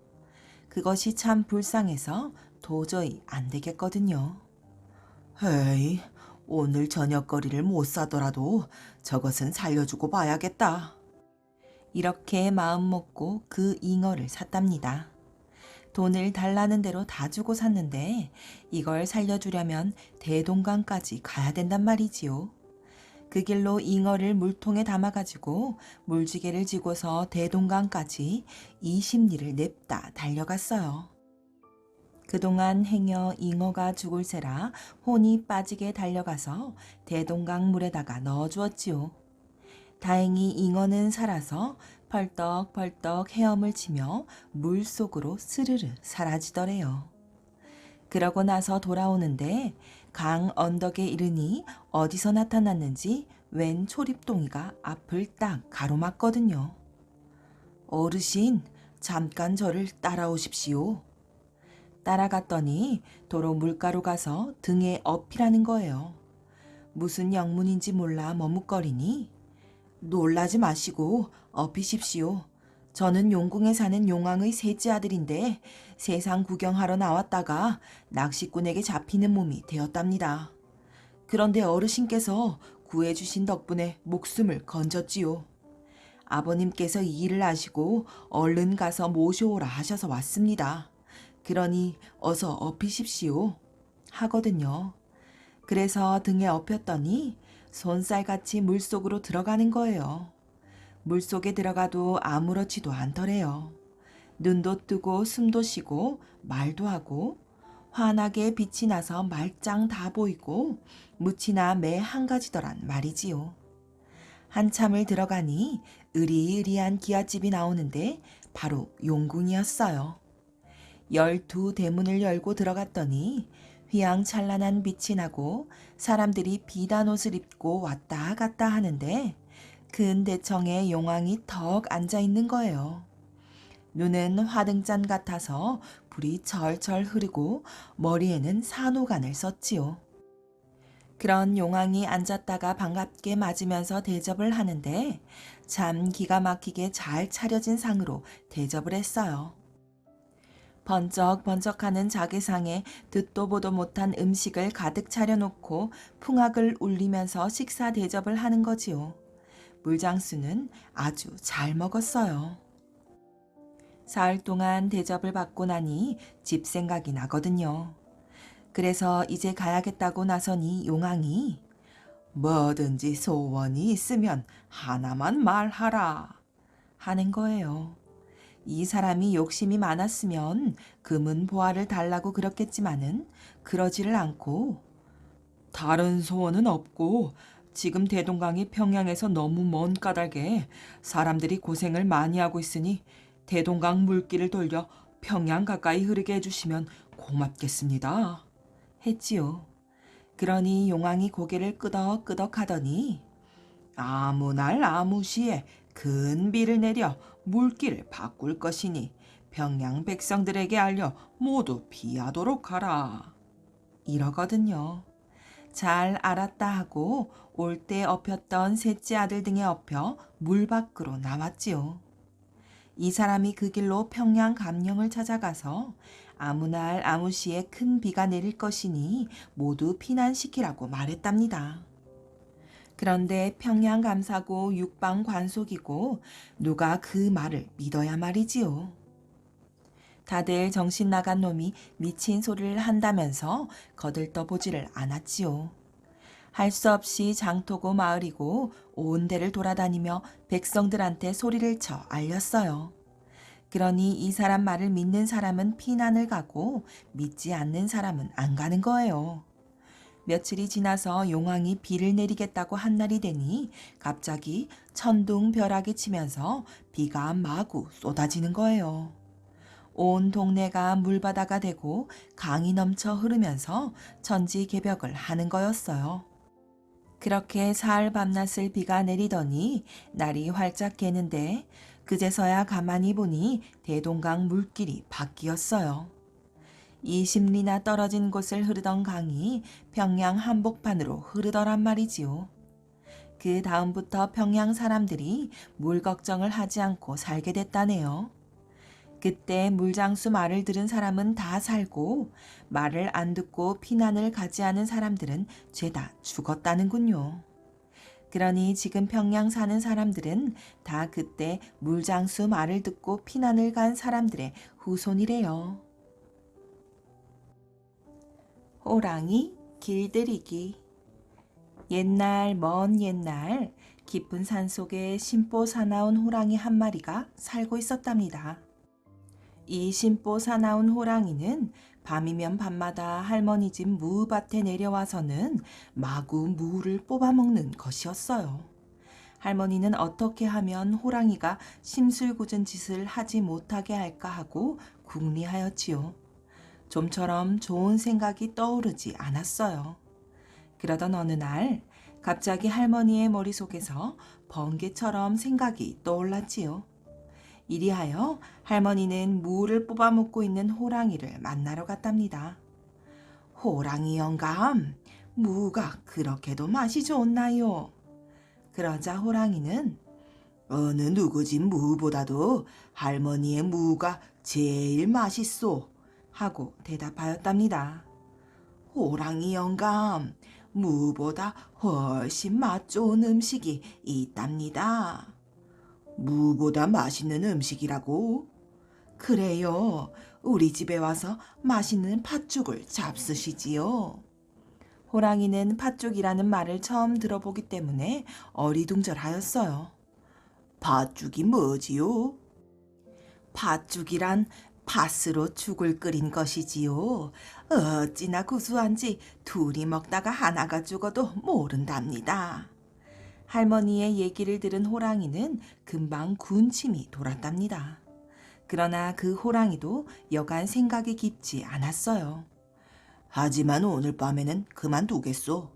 그것이 참 불쌍해서 도저히 안 되겠거든요. 에이, 오늘 저녁거리를 못 사더라도 저것은 살려주고 봐야겠다. 이렇게 마음 먹고 그 잉어를 샀답니다. 돈을 달라는 대로 다 주고 샀는데 이걸 살려주려면 대동강까지 가야 된단 말이지요. 그 길로 잉어를 물통에 담아가지고 물지개를 지고서 대동강까지 20리를 냅다 달려갔어요. 그동안 행여 잉어가 죽을 새라 혼이 빠지게 달려가서 대동강 물에다가 넣어주었지요. 다행히 잉어는 살아서 펄떡펄떡 헤엄을 치며 물속으로 스르르 사라지더래요. 그러고 나서 돌아오는데 강 언덕에 이르니 어디서 나타났는지 웬 초립동이가 앞을 딱 가로막거든요. 어르신, 잠깐 저를 따라오십시오. 따라갔더니 도로 물가로 가서 등에 어필하는 거예요. 무슨 영문인지 몰라 머뭇거리니 놀라지 마시고 업히십시오. 저는 용궁에 사는 용왕의 셋째 아들인데 세상 구경하러 나왔다가 낚시꾼에게 잡히는 몸이 되었답니다. 그런데 어르신께서 구해주신 덕분에 목숨을 건졌지요. 아버님께서 이 일을 아시고 얼른 가서 모셔오라 하셔서 왔습니다. 그러니 어서 업히십시오. 하거든요. 그래서 등에 업혔더니 손살같이 물속으로 들어가는 거예요. 물속에 들어가도 아무렇지도 않더래요. 눈도 뜨고 숨도 쉬고 말도 하고 환하게 빛이 나서 말짱 다 보이고 묻히나 매 한 가지더란 말이지요. 한참을 들어가니 으리으리한 기아집이 나오는데 바로 용궁이었어요. 12대문을 열고 들어갔더니 휘황찬란한 빛이 나고 사람들이 비단 옷을 입고 왔다 갔다 하는데 큰 대청에 용왕이 턱 앉아 있는 거예요. 눈은 화등잔 같아서 불이 철철 흐르고 머리에는 산호간을 썼지요. 그런 용왕이 앉았다가 반갑게 맞으면서 대접을 하는데 참 기가 막히게 잘 차려진 상으로 대접을 했어요. 번쩍번쩍하는 자개상에 듣도 보도 못한 음식을 가득 차려놓고 풍악을 울리면서 식사 대접을 하는 거지요. 물장수는 아주 잘 먹었어요. 사흘 동안 대접을 받고 나니 집 생각이 나거든요. 그래서 이제 가야겠다고 나서니 용왕이 뭐든지 소원이 있으면 하나만 말하라 하는 거예요. 이 사람이 욕심이 많았으면 금은 보화를 달라고 그랬겠지만은 그러지를 않고 다른 소원은 없고 지금 대동강이 평양에서 너무 먼 까닭에 사람들이 고생을 많이 하고 있으니 대동강 물길을 돌려 평양 가까이 흐르게 해주시면 고맙겠습니다. 했지요. 그러니 용왕이 고개를 끄덕끄덕 하더니 아무 날 아무 시에 큰 비를 내려 물길을 바꿀 것이니 평양 백성들에게 알려 모두 피하도록 하라. 이러거든요. 잘 알았다 하고 올 때 업혔던 셋째 아들 등에 업혀 물 밖으로 나왔지요. 이 사람이 그 길로 평양 감령을 찾아가서 아무 날 아무 시에 큰 비가 내릴 것이니 모두 피난시키라고 말했답니다. 그런데 평양 감사고 육방 관속이고 누가 그 말을 믿어야 말이지요. 다들 정신 나간 놈이 미친 소리를 한다면서 거들떠보지를 않았지요. 할 수 없이 장토고 마을이고 온 데를 돌아다니며 백성들한테 소리를 쳐 알렸어요. 그러니 이 사람 말을 믿는 사람은 피난을 가고 믿지 않는 사람은 안 가는 거예요. 며칠이 지나서 용왕이 비를 내리겠다고 한 날이 되니 갑자기 천둥벼락이 치면서 비가 마구 쏟아지는 거예요. 온 동네가 물바다가 되고 강이 넘쳐 흐르면서 천지개벽을 하는 거였어요. 그렇게 사흘 밤낮을 비가 내리더니 날이 활짝 개는데 그제서야 가만히 보니 대동강 물길이 바뀌었어요. 20리나 떨어진 곳을 흐르던 강이 평양 한복판으로 흐르더란 말이지요. 그 다음부터 평양 사람들이 물 걱정을 하지 않고 살게 됐다네요. 그때 물장수 말을 들은 사람은 다 살고 말을 안 듣고 피난을 가지 않은 사람들은 죄다 죽었다는군요. 그러니 지금 평양 사는 사람들은 다 그때 물장수 말을 듣고 피난을 간 사람들의 후손이래요. 호랑이 길들이기. 옛날 먼 옛날 깊은 산속에 심보 사나운 호랑이 한 마리가 살고 있었답니다. 이 심보 사나운 호랑이는 밤이면 밤마다 할머니 집 무밭에 내려와서는 마구 무를 뽑아먹는 것이었어요. 할머니는 어떻게 하면 호랑이가 심술궂은 짓을 하지 못하게 할까 하고 궁리하였지요. 좀처럼 좋은 생각이 떠오르지 않았어요. 그러던 어느 날 갑자기 할머니의 머릿속에서 번개처럼 생각이 떠올랐지요. 이리하여 할머니는 무를 뽑아먹고 있는 호랑이를 만나러 갔답니다. 호랑이 영감, 무가 그렇게도 맛이 좋나요? 그러자 호랑이는 어느 누구 집 무보다도 할머니의 무가 제일 맛있소 하고 대답하였답니다. 호랑이 영감, 무보다 훨씬 맛 좋은 음식이 있답니다. 무보다 맛있는 음식이라고? 그래요. 우리 집에 와서 맛있는 팥죽을 잡수시지요. 호랑이는 팥죽이라는 말을 처음 들어보기 때문에 어리둥절하였어요. 팥죽이 뭐지요? 팥죽이란 팥으로 죽을 끓인 것이지요. 어찌나 구수한지 둘이 먹다가 하나가 죽어도 모른답니다. 할머니의 얘기를 들은 호랑이는 금방 군침이 돌았답니다. 그러나 그 호랑이도 여간 생각이 깊지 않았어요. 하지만 오늘 밤에는 그만두겠소.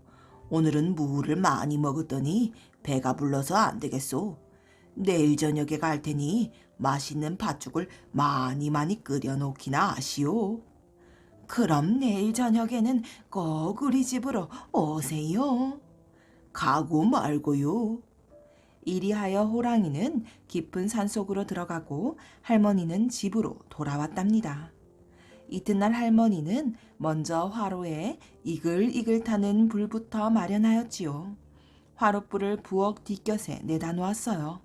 오늘은 무를 많이 먹었더니 배가 불러서 안 되겠소. 내일 저녁에 갈 테니 맛있는 팥죽을 많이 끓여 놓기나 하시오. 그럼 내일 저녁에는 꼭 우리 집으로 오세요. 가고 말고요. 이리하여 호랑이는 깊은 산속으로 들어가고 할머니는 집으로 돌아왔답니다. 이튿날 할머니는 먼저 화로에 이글이글 타는 불부터 마련하였지요. 화롯불을 부엌 뒷곁에 내다 놓았어요.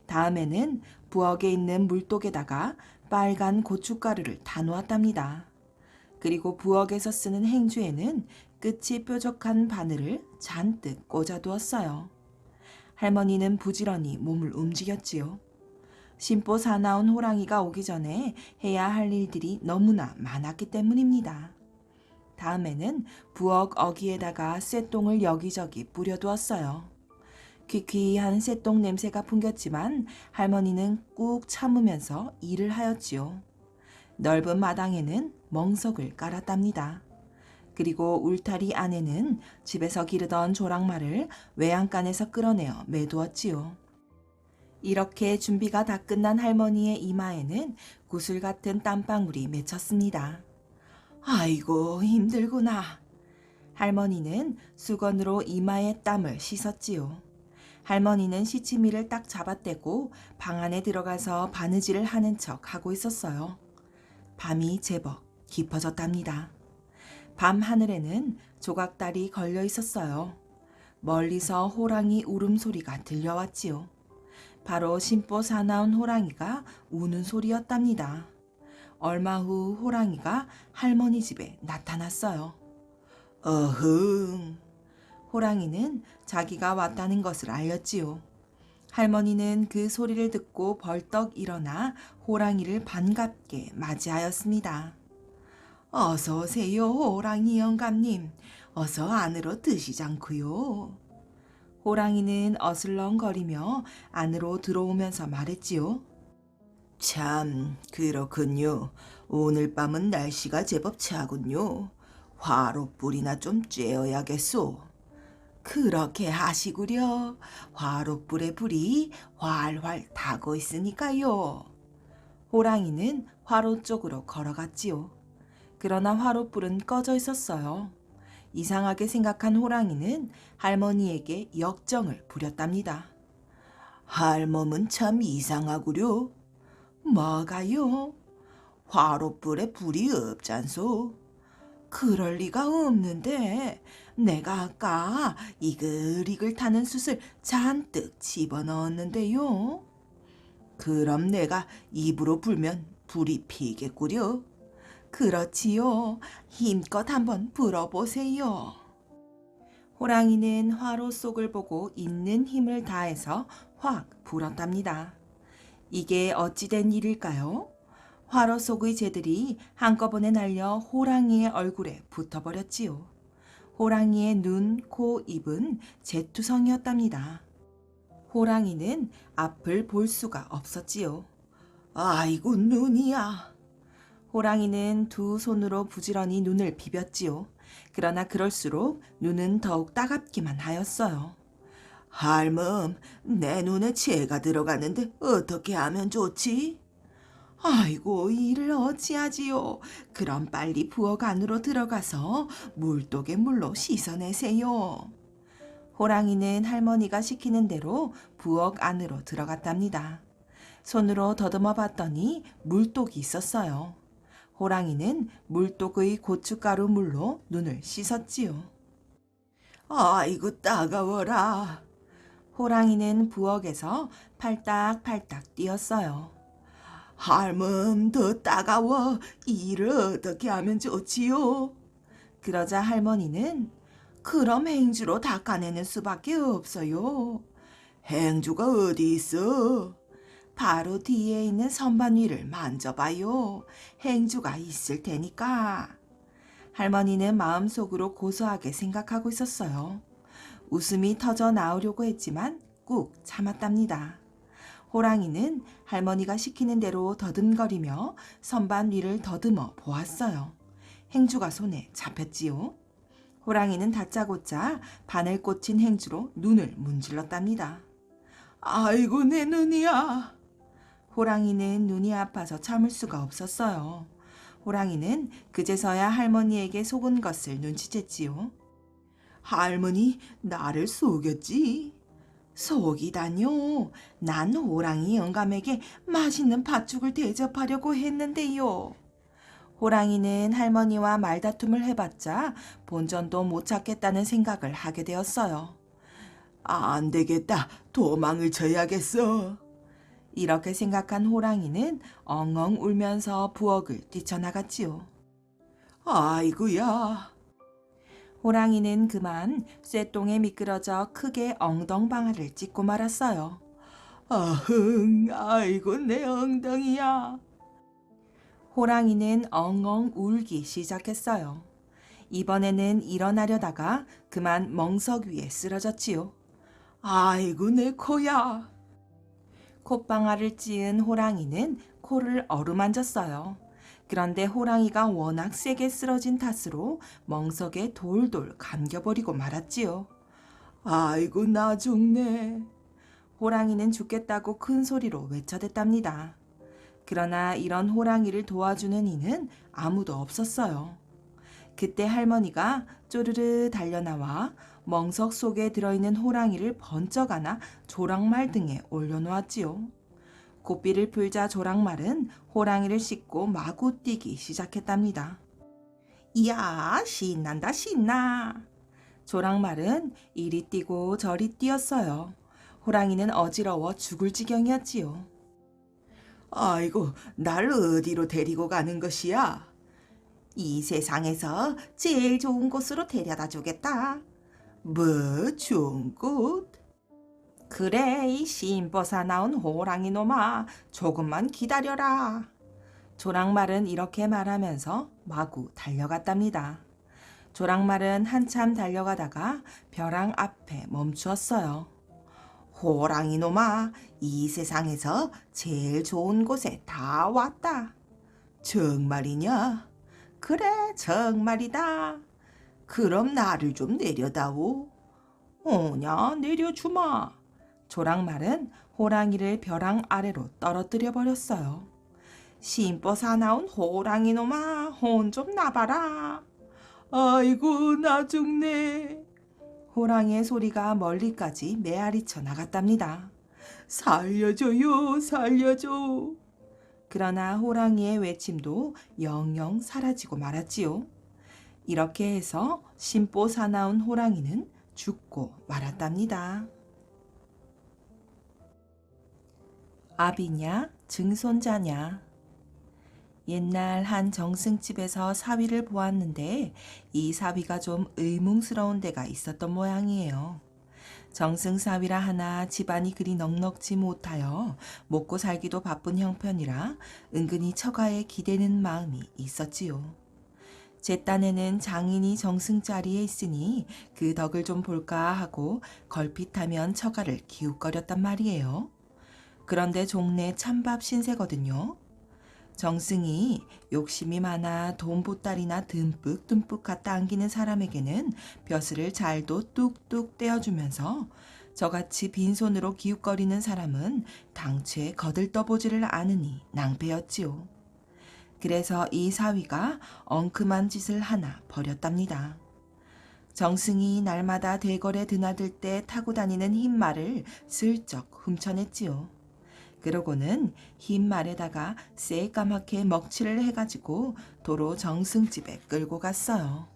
다음에는 부엌에 있는 물독에다가 빨간 고춧가루를 다 놓았답니다. 그리고 부엌에서 쓰는 행주에는 끝이 뾰족한 바늘을 잔뜩 꽂아두었어요. 할머니는 부지런히 몸을 움직였지요. 심보 사나운 호랑이가 오기 전에 해야 할 일들이 너무나 많았기 때문입니다. 다음에는 부엌 어귀에다가 쇠똥을 여기저기 뿌려두었어요. 퀴퀴한 쇠똥 냄새가 풍겼지만 할머니는 꾹 참으면서 일을 하였지요. 넓은 마당에는 멍석을 깔았답니다. 그리고 울타리 안에는 집에서 기르던 조랑말을 외양간에서 끌어내어 매두었지요. 이렇게 준비가 다 끝난 할머니의 이마에는 구슬 같은 땀방울이 맺혔습니다. 아이고 힘들구나. 할머니는 수건으로 이마의 땀을 씻었지요. 할머니는 시치미를 딱 잡아떼고 방 안에 들어가서 바느질을 하는 척 하고 있었어요. 밤이 제법 깊어졌답니다. 밤 하늘에는 조각달이 걸려 있었어요. 멀리서 호랑이 울음소리가 들려왔지요. 바로 심보 사나운 호랑이가 우는 소리였답니다. 얼마 후 호랑이가 할머니 집에 나타났어요. 어흥! 호랑이는 자기가 왔다는 것을 알렸지요. 할머니는 그 소리를 듣고 벌떡 일어나 호랑이를 반갑게 맞이하였습니다. 어서 오세요, 호랑이 영감님. 어서 안으로 드시장구요. 호랑이는 어슬렁거리며 안으로 들어오면서 말했지요. 참, 그렇군요. 오늘 밤은 날씨가 제법 차군요. 화롯불이나 좀 쬐어야겠소. 그렇게 하시구려. 화롯불의 불이 활활 타고 있으니까요. 호랑이는 화롯 쪽으로 걸어갔지요. 그러나 화롯불은 꺼져 있었어요. 이상하게 생각한 호랑이는 할머니에게 역정을 부렸답니다. 할멈은 참 이상하구려. 뭐가요? 화롯불에 불이 없잖소. 그럴 리가 없는데 내가 아까 이글이글 타는 숯을 잔뜩 집어넣었는데요. 그럼 내가 입으로 불면 불이 피겠구려. 그렇지요. 힘껏 한번 불어보세요. 호랑이는 화로 속을 보고 있는 힘을 다해서 확 불었답니다. 이게 어찌된 일일까요? 화로 속의 재들이 한꺼번에 날려 호랑이의 얼굴에 붙어버렸지요. 호랑이의 눈, 코, 입은 재투성이었답니다. 호랑이는 앞을 볼 수가 없었지요. 아이고 눈이야. 호랑이는 두 손으로 부지런히 눈을 비볐지요. 그러나 그럴수록 눈은 더욱 따갑기만 하였어요. 할멈, 내 눈에 재가 들어갔는데 어떻게 하면 좋지? 아이고, 이를 어찌하지요. 그럼 빨리 부엌 안으로 들어가서 물독에 물로 씻어내세요. 호랑이는 할머니가 시키는 대로 부엌 안으로 들어갔답니다. 손으로 더듬어 봤더니 물독이 있었어요. 호랑이는 물독의 고춧가루 물로 눈을 씻었지요. 아이고 따가워라. 호랑이는 부엌에서 팔딱팔딱 뛰었어요. 할멈 더 따가워. 일을 어떻게 하면 좋지요? 그러자 할머니는 그럼 행주로 닦아내는 수밖에 없어요. 행주가 어디 있어? 바로 뒤에 있는 선반 위를 만져봐요. 행주가 있을 테니까. 할머니는 마음속으로 고소하게 생각하고 있었어요. 웃음이 터져 나오려고 했지만 꾹 참았답니다. 호랑이는 할머니가 시키는 대로 더듬거리며 선반 위를 더듬어 보았어요. 행주가 손에 잡혔지요. 호랑이는 다짜고짜 바늘 꽂힌 행주로 눈을 문질렀답니다. 아이고 내 눈이야. 호랑이는 눈이 아파서 참을 수가 없었어요. 호랑이는 그제서야 할머니에게 속은 것을 눈치챘지요. 할머니 나를 속였지. 속이다뇨. 난 호랑이 영감에게 맛있는 팥죽을 대접하려고 했는데요. 호랑이는 할머니와 말다툼을 해봤자 본전도 못 찾겠다는 생각을 하게 되었어요. 안 되겠다. 도망을 쳐야겠어. 이렇게 생각한 호랑이는 엉엉 울면서 부엌을 뛰쳐나갔지요. 아이고야. 호랑이는 그만 쇠똥에 미끄러져 크게 엉덩방아를 찢고 말았어요. 아흥, 아이고 내 엉덩이야. 호랑이는 엉엉 울기 시작했어요. 이번에는 일어나려다가 그만 멍석 위에 쓰러졌지요. 아이고 내 코야. 콧방아를 찧은 호랑이는 코를 어루만졌어요. 그런데 호랑이가 워낙 세게 쓰러진 탓으로 멍석에 돌돌 감겨버리고 말았지요. 아이고 나 죽네. 호랑이는 죽겠다고 큰 소리로 외쳐댔답니다. 그러나 이런 호랑이를 도와주는 이는 아무도 없었어요. 그때 할머니가 쪼르르 달려나와 멍석 속에 들어있는 호랑이를 번쩍 안아 조랑말 등에 올려놓았지요. 고삐를 풀자 조랑말은 호랑이를 씻고 마구 뛰기 시작했답니다. 이야 신난다 신나. 조랑말은 이리 뛰고 저리 뛰었어요. 호랑이는 어지러워 죽을 지경이었지요. 아이고 날 어디로 데리고 가는 것이야? 이 세상에서 제일 좋은 곳으로 데려다 주겠다. 뭐 좋은 곳? 그래 이 신버사 나온 호랑이 놈아 조금만 기다려라. 조랑말은 이렇게 말하면서 마구 달려갔답니다. 조랑말은 한참 달려가다가 벼랑 앞에 멈추었어요. 호랑이 놈아 이 세상에서 제일 좋은 곳에 다 왔다. 정말이냐? 그래 정말이다. 그럼 나를 좀 내려다오. 오냐 내려주마. 조랑말은 호랑이를 벼랑 아래로 떨어뜨려 버렸어요. 심보 사나운 호랑이 놈아 혼 좀 나봐라. 아이고 나 죽네. 호랑이의 소리가 멀리까지 메아리쳐 나갔답니다. 살려줘요 살려줘. 그러나 호랑이의 외침도 영영 사라지고 말았지요. 이렇게 해서 심보 사나운 호랑이는 죽고 말았답니다. 아비냐 증손자냐. 옛날 한 정승집에서 사위를 보았는데 이 사위가 좀 의문스러운 데가 있었던 모양이에요. 정승사위라 하나 집안이 그리 넉넉지 못하여 먹고 살기도 바쁜 형편이라 은근히 처가에 기대는 마음이 있었지요. 제 딴에는 장인이 정승자리에 있으니 그 덕을 좀 볼까 하고 걸핏하면 처가를 기웃거렸단 말이에요. 그런데 종래 찬밥 신세거든요. 정승이 욕심이 많아 돈 보따리나 듬뿍듬뿍 갖다 안기는 사람에게는 벼슬을 잘도 뚝뚝 떼어주면서 저같이 빈손으로 기웃거리는 사람은 당최 거들떠보지를 않으니 낭패였지요. 그래서 이 사위가 엉큼한 짓을 하나 벌였답니다. 정승이 날마다 대궐에 드나들 때 타고 다니는 흰 말을 슬쩍 훔쳐냈지요. 그러고는 흰 말에다가 새까맣게 먹칠을 해가지고 도로 정승집에 끌고 갔어요.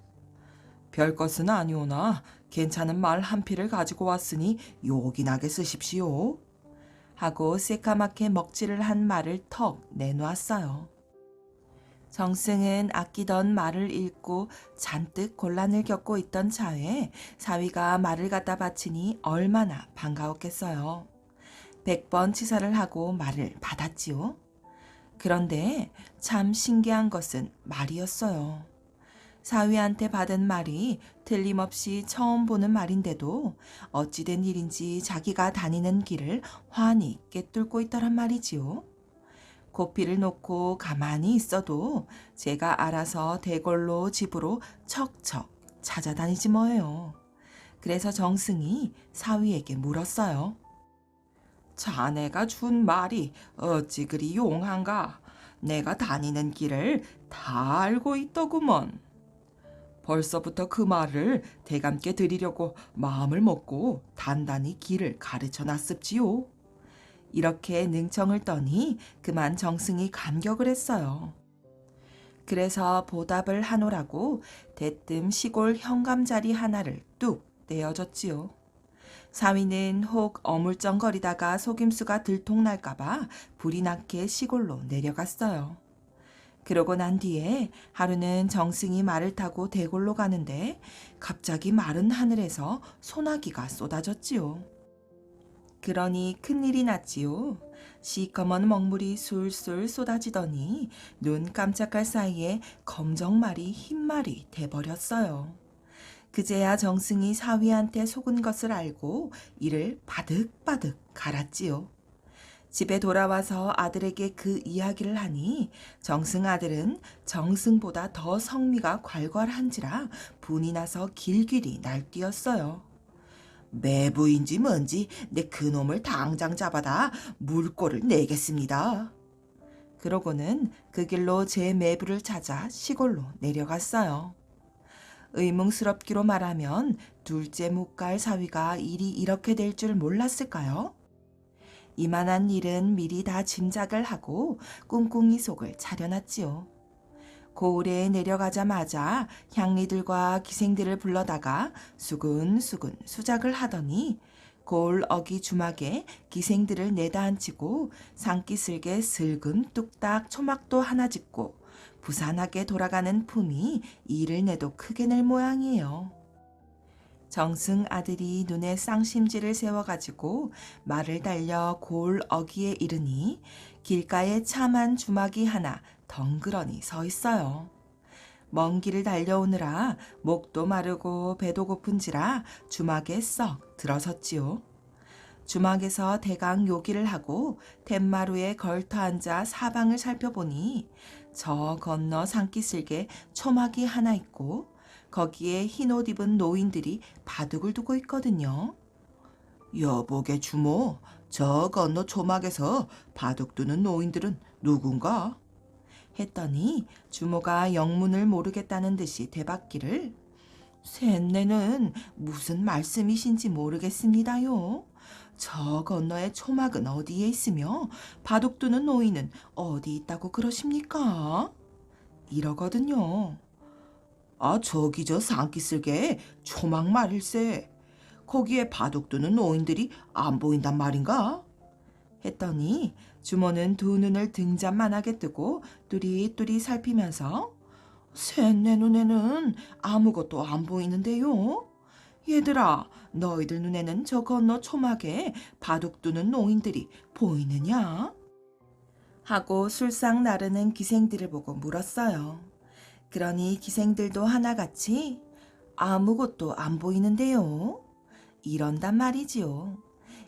별것은 아니오나 괜찮은 말 한 필을 가지고 왔으니 요긴하게 쓰십시오. 하고 새까맣게 먹칠을 한 말을 턱 내놓았어요. 정승은 아끼던 말을 잃고 잔뜩 곤란을 겪고 있던 차에 사위가 말을 갖다 바치니 얼마나 반가웠겠어요. 100번 치사를 하고 말을 받았지요. 그런데 참 신기한 것은 말이었어요. 사위한테 받은 말이 틀림없이 처음 보는 말인데도 어찌된 일인지 자기가 다니는 길을 환히 꿰뚫고 있더란 말이지요. 고삐를 놓고 가만히 있어도 제가 알아서 대궐로 집으로 척척 찾아다니지 뭐예요. 그래서 정승이 사위에게 물었어요. 자네가 준 말이 어찌 그리 용한가? 내가 다니는 길을 다 알고 있더구먼. 벌써부터 그 말을 대감께 드리려고 마음을 먹고 단단히 길을 가르쳐 놨습지요. 이렇게 능청을 떠니 그만 정승이 감격을 했어요. 그래서 보답을 하노라고 대뜸 시골 현감자리 하나를 뚝 떼어줬지요. 사위는 혹 어물쩡거리다가 속임수가 들통날까봐 불이 나게 시골로 내려갔어요. 그러고 난 뒤에 하루는 정승이 말을 타고 대골로 가는데 갑자기 마른 하늘에서 소나기가 쏟아졌지요. 그러니 큰일이 났지요. 시커먼 먹물이 술술 쏟아지더니 눈 깜짝할 사이에 검정말이 흰말이 돼버렸어요. 그제야 정승이 사위한테 속은 것을 알고 이를 바득바득 갈았지요. 집에 돌아와서 아들에게 그 이야기를 하니 정승 아들은 정승보다 더 성미가 괄괄한지라 분이 나서 길길이 날뛰었어요. 매부인지 뭔지 내 그놈을 당장 잡아다 물꼬를 내겠습니다. 그러고는 그 길로 제 매부를 찾아 시골로 내려갔어요. 의문스럽기로 말하면 둘째 못 갈 사위가 일이 이렇게 될 줄 몰랐을까요? 이만한 일은 미리 다 짐작을 하고 꿍꿍이 속을 차려놨지요. 고을에 내려가자마자 향리들과 기생들을 불러다가 수근수근 수작을 하더니 고을 어기 주막에 기생들을 내다 앉히고 산기슭에 슬금 뚝딱 초막도 하나 짓고 부산하게 돌아가는 품이 일을 내도 크게 낼 모양이에요. 정승 아들이 눈에 쌍심지를 세워가지고 말을 달려 고을 어기에 이르니 길가에 참한 주막이 하나 덩그러니 서 있어요. 먼 길을 달려오느라 목도 마르고 배도 고픈지라 주막에 썩 들어섰지요. 주막에서 대강 요기를 하고 툇마루에 걸터 앉아 사방을 살펴보니 저 건너 산기슭에 초막이 하나 있고 거기에 흰옷 입은 노인들이 바둑을 두고 있거든요. 여보게 주모, 저 건너 초막에서 바둑 두는 노인들은 누군가? 했더니 주모가 영문을 모르겠다는 듯이 되받기를 셋내는 무슨 말씀이신지 모르겠습니다요. 저 건너의 초막은 어디에 있으며 바둑 두는 노인은 어디 있다고 그러십니까? 이러거든요. 아, 저기 저 산기슭에 초막 말일세. 거기에 바둑 두는 노인들이 안 보인단 말인가? 했더니 주모는 두 눈을 등잔만하게 뜨고 뚜리뚜리 살피면서 셋내 눈에는 아무것도 안 보이는데요. 얘들아, 너희들 눈에는 저 건너 초막에 바둑 두는 노인들이 보이느냐? 하고 술상 나르는 기생들을 보고 물었어요. 그러니 기생들도 하나같이 아무것도 안 보이는데요. 이런단 말이지요.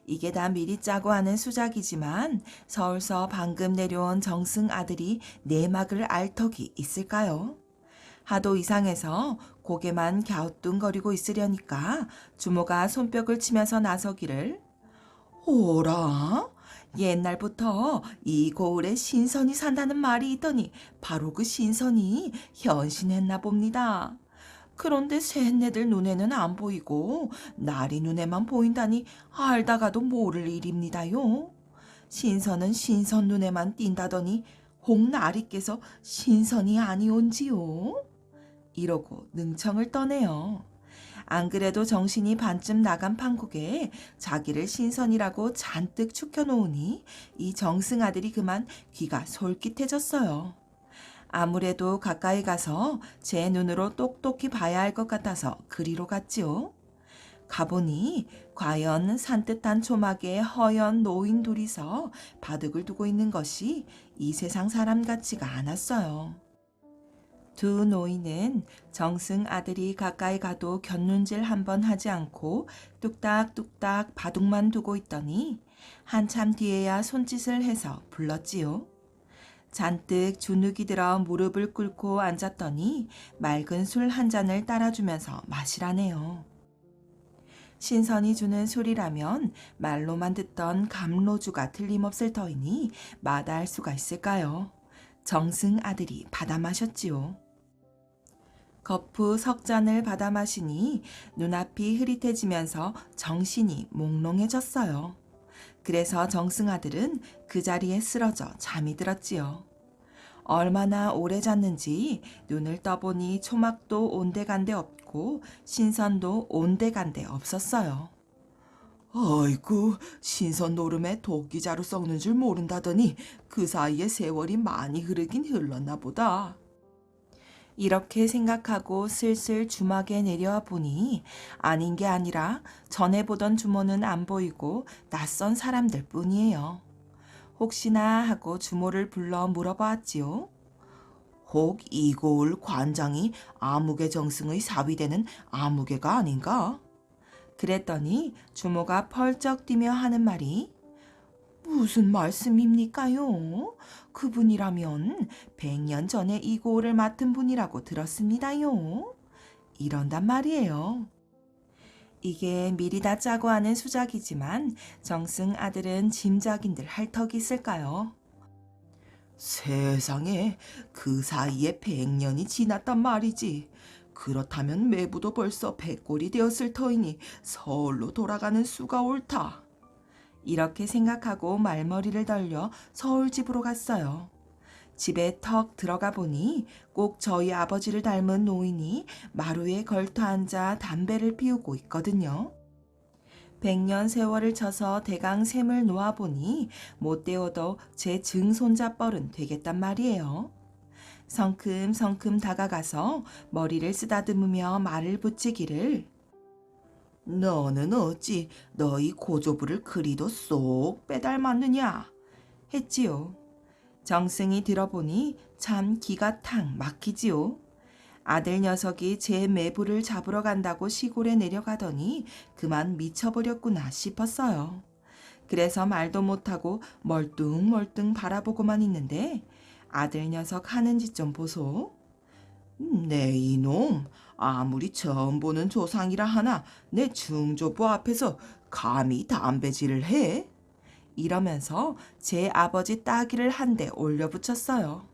이게 다 미리 짜고 하는 수작이지만 서울서 방금 내려온 정승 아들이 내막을 알 턱이 있을까요? 하도 이상해서 고개만 갸우뚱거리고 있으려니까 주모가 손뼉을 치면서 나서기를 오라, 옛날부터 이 고을에 신선이 산다는 말이 있더니 바로 그 신선이 현신했나 봅니다. 그런데 셋네들 눈에는 안 보이고 나리 눈에만 보인다니 알다가도 모를 일입니다요. 신선은 신선 눈에만 띈다더니 홍나리께서 신선이 아니온지요. 이러고 능청을 떠내요. 안 그래도 정신이 반쯤 나간 판국에 자기를 신선이라고 잔뜩 축혀놓으니 이 정승 아들이 그만 귀가 솔깃해졌어요. 아무래도 가까이 가서 제 눈으로 똑똑히 봐야 할 것 같아서 그리로 갔지요. 가보니 과연 산뜻한 초막에 허연 노인 둘이서 바둑을 두고 있는 것이 이 세상 사람 같지가 않았어요. 두 노인은 정승 아들이 가까이 가도 곁눈질 한 번 하지 않고 뚝딱뚝딱 바둑만 두고 있더니 한참 뒤에야 손짓을 해서 불렀지요. 잔뜩 주눅이 들어 무릎을 꿇고 앉았더니 맑은 술 한 잔을 따라주면서 마시라네요. 신선이 주는 술이라면 말로만 듣던 감로주가 틀림없을 터이니 마다할 수가 있을까요? 정승 아들이 받아 마셨지요. 거푸 석 잔을 받아 마시니 눈앞이 흐릿해지면서 정신이 몽롱해졌어요. 그래서 정승 아들은 그 자리에 쓰러져 잠이 들었지요. 얼마나 오래 잤는지 눈을 떠보니 초막도 온데간데 없고 신선도 온데간데 없었어요. 아이고, 신선 노름에 도끼자루 썩는 줄 모른다더니 그 사이에 세월이 많이 흐르긴 흘렀나 보다. 이렇게 생각하고 슬슬 주막에 내려와 보니 아닌 게 아니라 전에 보던 주모는 안 보이고 낯선 사람들 뿐이에요. 혹시나 하고 주모를 불러 물어보았지요. 혹 이고을 관장이 아무개 정승의 사위되는 아무개가 아닌가? 그랬더니 주모가 펄쩍 뛰며 하는 말이 무슨 말씀입니까요? 그분이라면 100년 전에 이고을을 맡은 분이라고 들었습니다요. 이런단 말이에요. 이게 미리 다 짜고 하는 수작이지만 정승 아들은 짐작인들 할 턱이 있을까요? 세상에 그 사이에 100년이 지났단 말이지. 그렇다면 매부도 벌써 100골이 되었을 터이니 서울로 돌아가는 수가 옳다. 이렇게 생각하고 말머리를 돌려 서울 집으로 갔어요. 집에 턱 들어가 보니 꼭 저희 아버지를 닮은 노인이 마루에 걸터 앉아 담배를 피우고 있거든요. 100년 세월을 쳐서 대강 샘을 놓아보니 못 되어도 제 증손자 뻘은 되겠단 말이에요. 성큼성큼 다가가서 머리를 쓰다듬으며 말을 붙이기를 너는 어찌 너희 고조부를 그리도 쏙 빼닮았느냐 했지요. 정승이 들어보니 참 기가 탕 막히지요. 아들 녀석이 제 매부를 잡으러 간다고 시골에 내려가더니 그만 미쳐버렸구나 싶었어요. 그래서 말도 못하고 멀뚱멀뚱 바라보고만 있는데 아들 녀석 하는 짓 좀 보소. 내 이놈 아무리 처음 보는 조상이라 하나 내 증조부 앞에서 감히 담배질을 해? 이러면서 제 아버지 따귀를 한 대 올려붙였어요.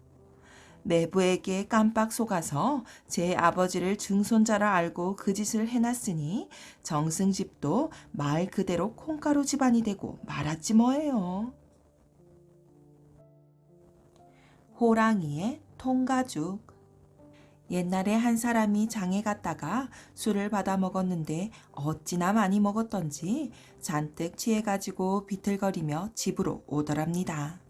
매부에게 깜빡 속아서 제 아버지를 증손자라 알고 그 짓을 해놨으니 정승집도 말 그대로 콩가루 집안이 되고 말았지 뭐예요. 호랑이의 통가죽. 옛날에 한 사람이 장에 갔다가 술을 받아 먹었는데 어찌나 많이 먹었던지 잔뜩 취해가지고 비틀거리며 집으로 오더랍니다.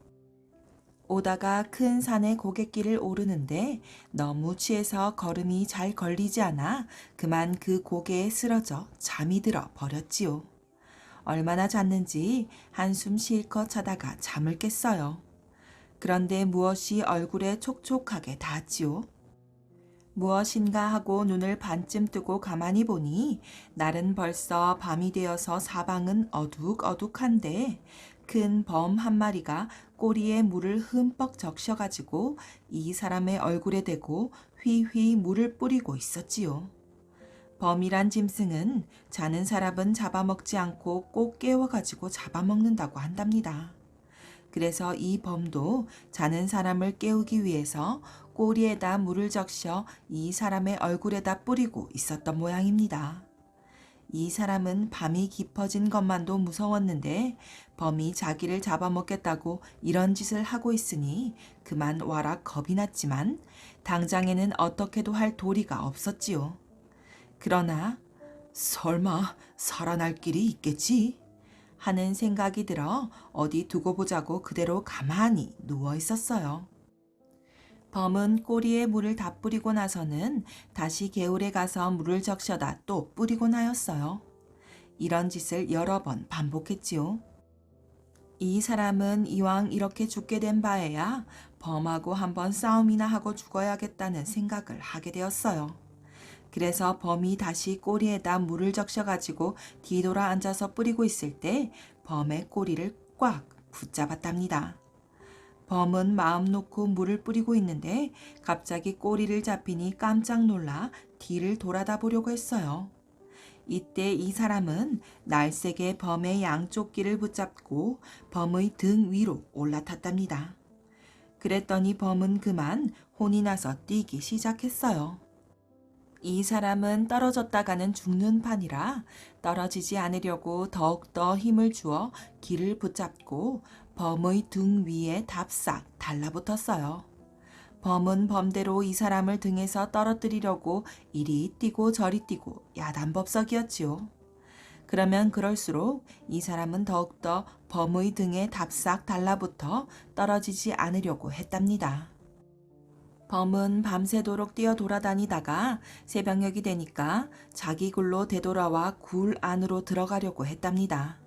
오다가 큰 산의 고갯길을 오르는데 너무 취해서 걸음이 잘 걸리지 않아 그만 그 고개에 쓰러져 잠이 들어 버렸지요. 얼마나 잤는지 한숨 실컷 자다가 잠을 깼어요. 그런데 무엇이 얼굴에 촉촉하게 닿았지요. 무엇인가 하고 눈을 반쯤 뜨고 가만히 보니 날은 벌써 밤이 되어서 사방은 어둑어둑한데 큰 범 한 마리가 꼬리에 물을 흠뻑 적셔가지고 이 사람의 얼굴에 대고 휘휘 물을 뿌리고 있었지요. 범이란 짐승은 자는 사람은 잡아먹지 않고 꼭 깨워가지고 잡아먹는다고 한답니다. 그래서 이 범도 자는 사람을 깨우기 위해서 꼬리에다 물을 적셔 이 사람의 얼굴에다 뿌리고 있었던 모양입니다. 이 사람은 밤이 깊어진 것만도 무서웠는데 범이 자기를 잡아먹겠다고 이런 짓을 하고 있으니 그만 와락 겁이 났지만 당장에는 어떻게도 할 도리가 없었지요. 그러나 설마 살아날 길이 있겠지? 하는 생각이 들어 어디 두고 보자고 그대로 가만히 누워 있었어요. 범은 꼬리에 물을 다 뿌리고 나서는 다시 개울에 가서 물을 적셔다 또 뿌리고 나였어요. 이런 짓을 여러 번 반복했지요. 이 사람은 이왕 이렇게 죽게 된 바에야 범하고 한번 싸움이나 하고 죽어야겠다는 생각을 하게 되었어요. 그래서 범이 다시 꼬리에다 물을 적셔가지고 뒤돌아 앉아서 뿌리고 있을 때 범의 꼬리를 꽉 붙잡았답니다. 범은 마음 놓고 물을 뿌리고 있는데 갑자기 꼬리를 잡히니 깜짝 놀라 뒤를 돌아다 보려고 했어요. 이때 이 사람은 날쌔게 범의 양쪽 귀를 붙잡고 범의 등 위로 올라탔답니다. 그랬더니 범은 그만 혼이 나서 뛰기 시작했어요. 이 사람은 떨어졌다가는 죽는 판이라 떨어지지 않으려고 더욱더 힘을 주어 귀를 붙잡고 범의 등 위에 답싹 달라붙었어요. 범은 범대로 이 사람을 등에서 떨어뜨리려고 이리 뛰고 저리 뛰고 야단법석이었지요. 그러면 그럴수록 이 사람은 더욱더 범의 등에 답싹 달라붙어 떨어지지 않으려고 했답니다. 범은 밤새도록 뛰어 돌아다니다가 새벽녘이 되니까 자기 굴로 되돌아와 굴 안으로 들어가려고 했답니다.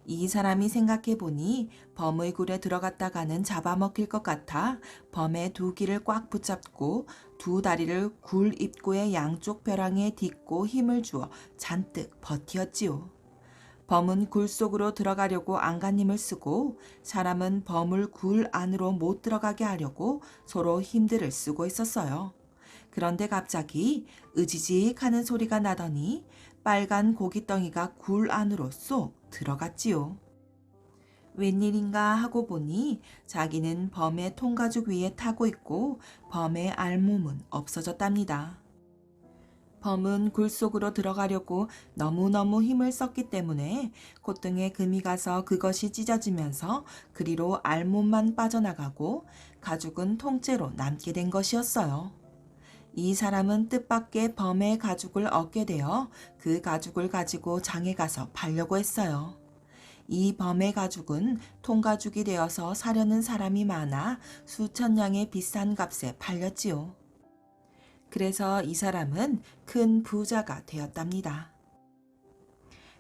이 사람이 생각해 보니 범의 굴에 들어갔다가는 잡아먹힐 것 같아 범의 두 귀를 꽉 붙잡고 두 다리를 굴 입구의 양쪽 벼랑에 딛고 힘을 주어 잔뜩 버티었지요. 범은 굴 속으로 들어가려고 안간힘을 쓰고 사람은 범을 굴 안으로 못 들어가게 하려고 서로 힘들을 쓰고 있었어요. 그런데 갑자기 으지직 하는 소리가 나더니 빨간 고깃덩이가 굴 안으로 쏙 들어갔지요. 웬일인가 하고 보니 자기는 범의 통가죽 위에 타고 있고 범의 알몸은 없어졌답니다. 범은 굴 속으로 들어가려고 너무너무 힘을 썼기 때문에 콧등에 금이 가서 그것이 찢어지면서 그리로 알몸만 빠져나가고 가죽은 통째로 남게 된 것이었어요. 이 사람은 뜻밖의 범의 가죽을 얻게 되어 그 가죽을 가지고 장에 가서 팔려고 했어요. 이 범의 가죽은 통가죽이 되어서 사려는 사람이 많아 수천 냥의 비싼 값에 팔렸지요. 그래서 이 사람은 큰 부자가 되었답니다.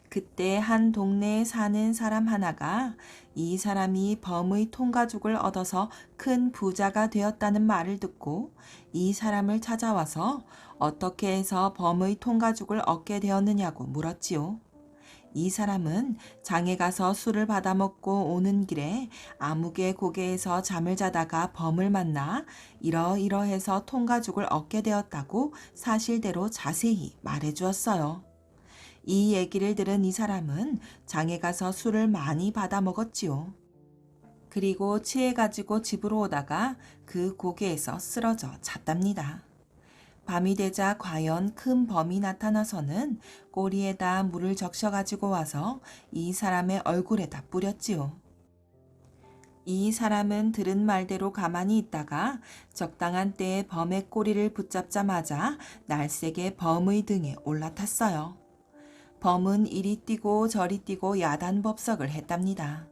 그때 한 동네에 사는 사람 하나가 이 사람이 범의 통가죽을 얻어서 큰 부자가 되었다는 말을 듣고 이 사람을 찾아와서 어떻게 해서 범의 통가죽을 얻게 되었느냐고 물었지요. 이 사람은 장에 가서 술을 받아먹고 오는 길에 아무개 고개에서 잠을 자다가 범을 만나 이러이러해서 통가죽을 얻게 되었다고 사실대로 자세히 말해 주었어요. 이 얘기를 들은 이 사람은 장에 가서 술을 많이 받아먹었지요. 그리고 취해가지고 집으로 오다가 그 고개에서 쓰러져 잤답니다. 밤이 되자 과연 큰 범이 나타나서는 꼬리에다 물을 적셔가지고 와서 이 사람의 얼굴에다 뿌렸지요. 이 사람은 들은 말대로 가만히 있다가 적당한 때에 범의 꼬리를 붙잡자마자 날쌔게 범의 등에 올라탔어요. 범은 이리 뛰고 저리 뛰고 야단법석을 했답니다.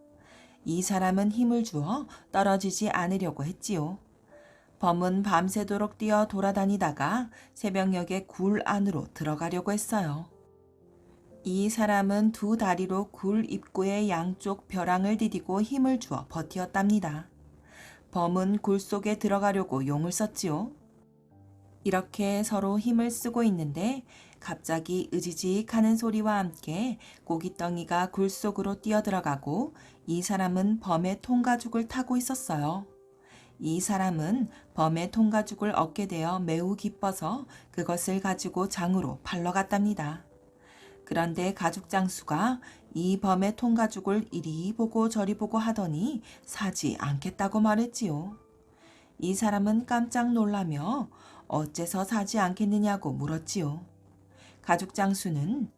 이 사람은 힘을 주어 떨어지지 않으려고 했지요. 범은 밤새도록 뛰어 돌아다니다가 새벽녘에 굴 안으로 들어가려고 했어요. 이 사람은 두 다리로 굴 입구의 양쪽 벼랑을 디디고 힘을 주어 버티었답니다. 범은 굴 속에 들어가려고 용을 썼지요. 이렇게 서로 힘을 쓰고 있는데 갑자기 으지직 하는 소리와 함께 고깃덩이가 굴 속으로 뛰어들어가고 이 사람은 범의 통가죽을 타고 있었어요. 이 사람은 범의 통가죽을 얻게 되어 매우 기뻐서 그것을 가지고 장으로 팔러 갔답니다. 그런데 가죽장수가 이 범의 통가죽을 이리 보고 저리 보고 하더니 사지 않겠다고 말했지요. 이 사람은 깜짝 놀라며 어째서 사지 않겠느냐고 물었지요. 가죽장수는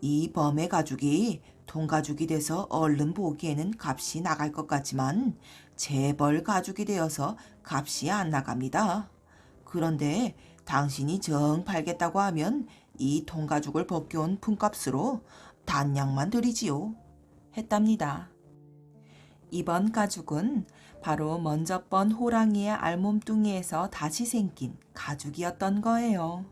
이 범의 가죽이 통가죽이 돼서 얼른 보기에는 값이 나갈 것 같지만 재벌 가죽이 되어서 값이 안 나갑니다. 그런데 당신이 정 팔겠다고 하면 이 통가죽을 벗겨온 품값으로 단량만 드리지요. 했답니다. 이번 가죽은 바로 먼저 번 호랑이의 알몸뚱이에서 다시 생긴 가죽이었던 거예요.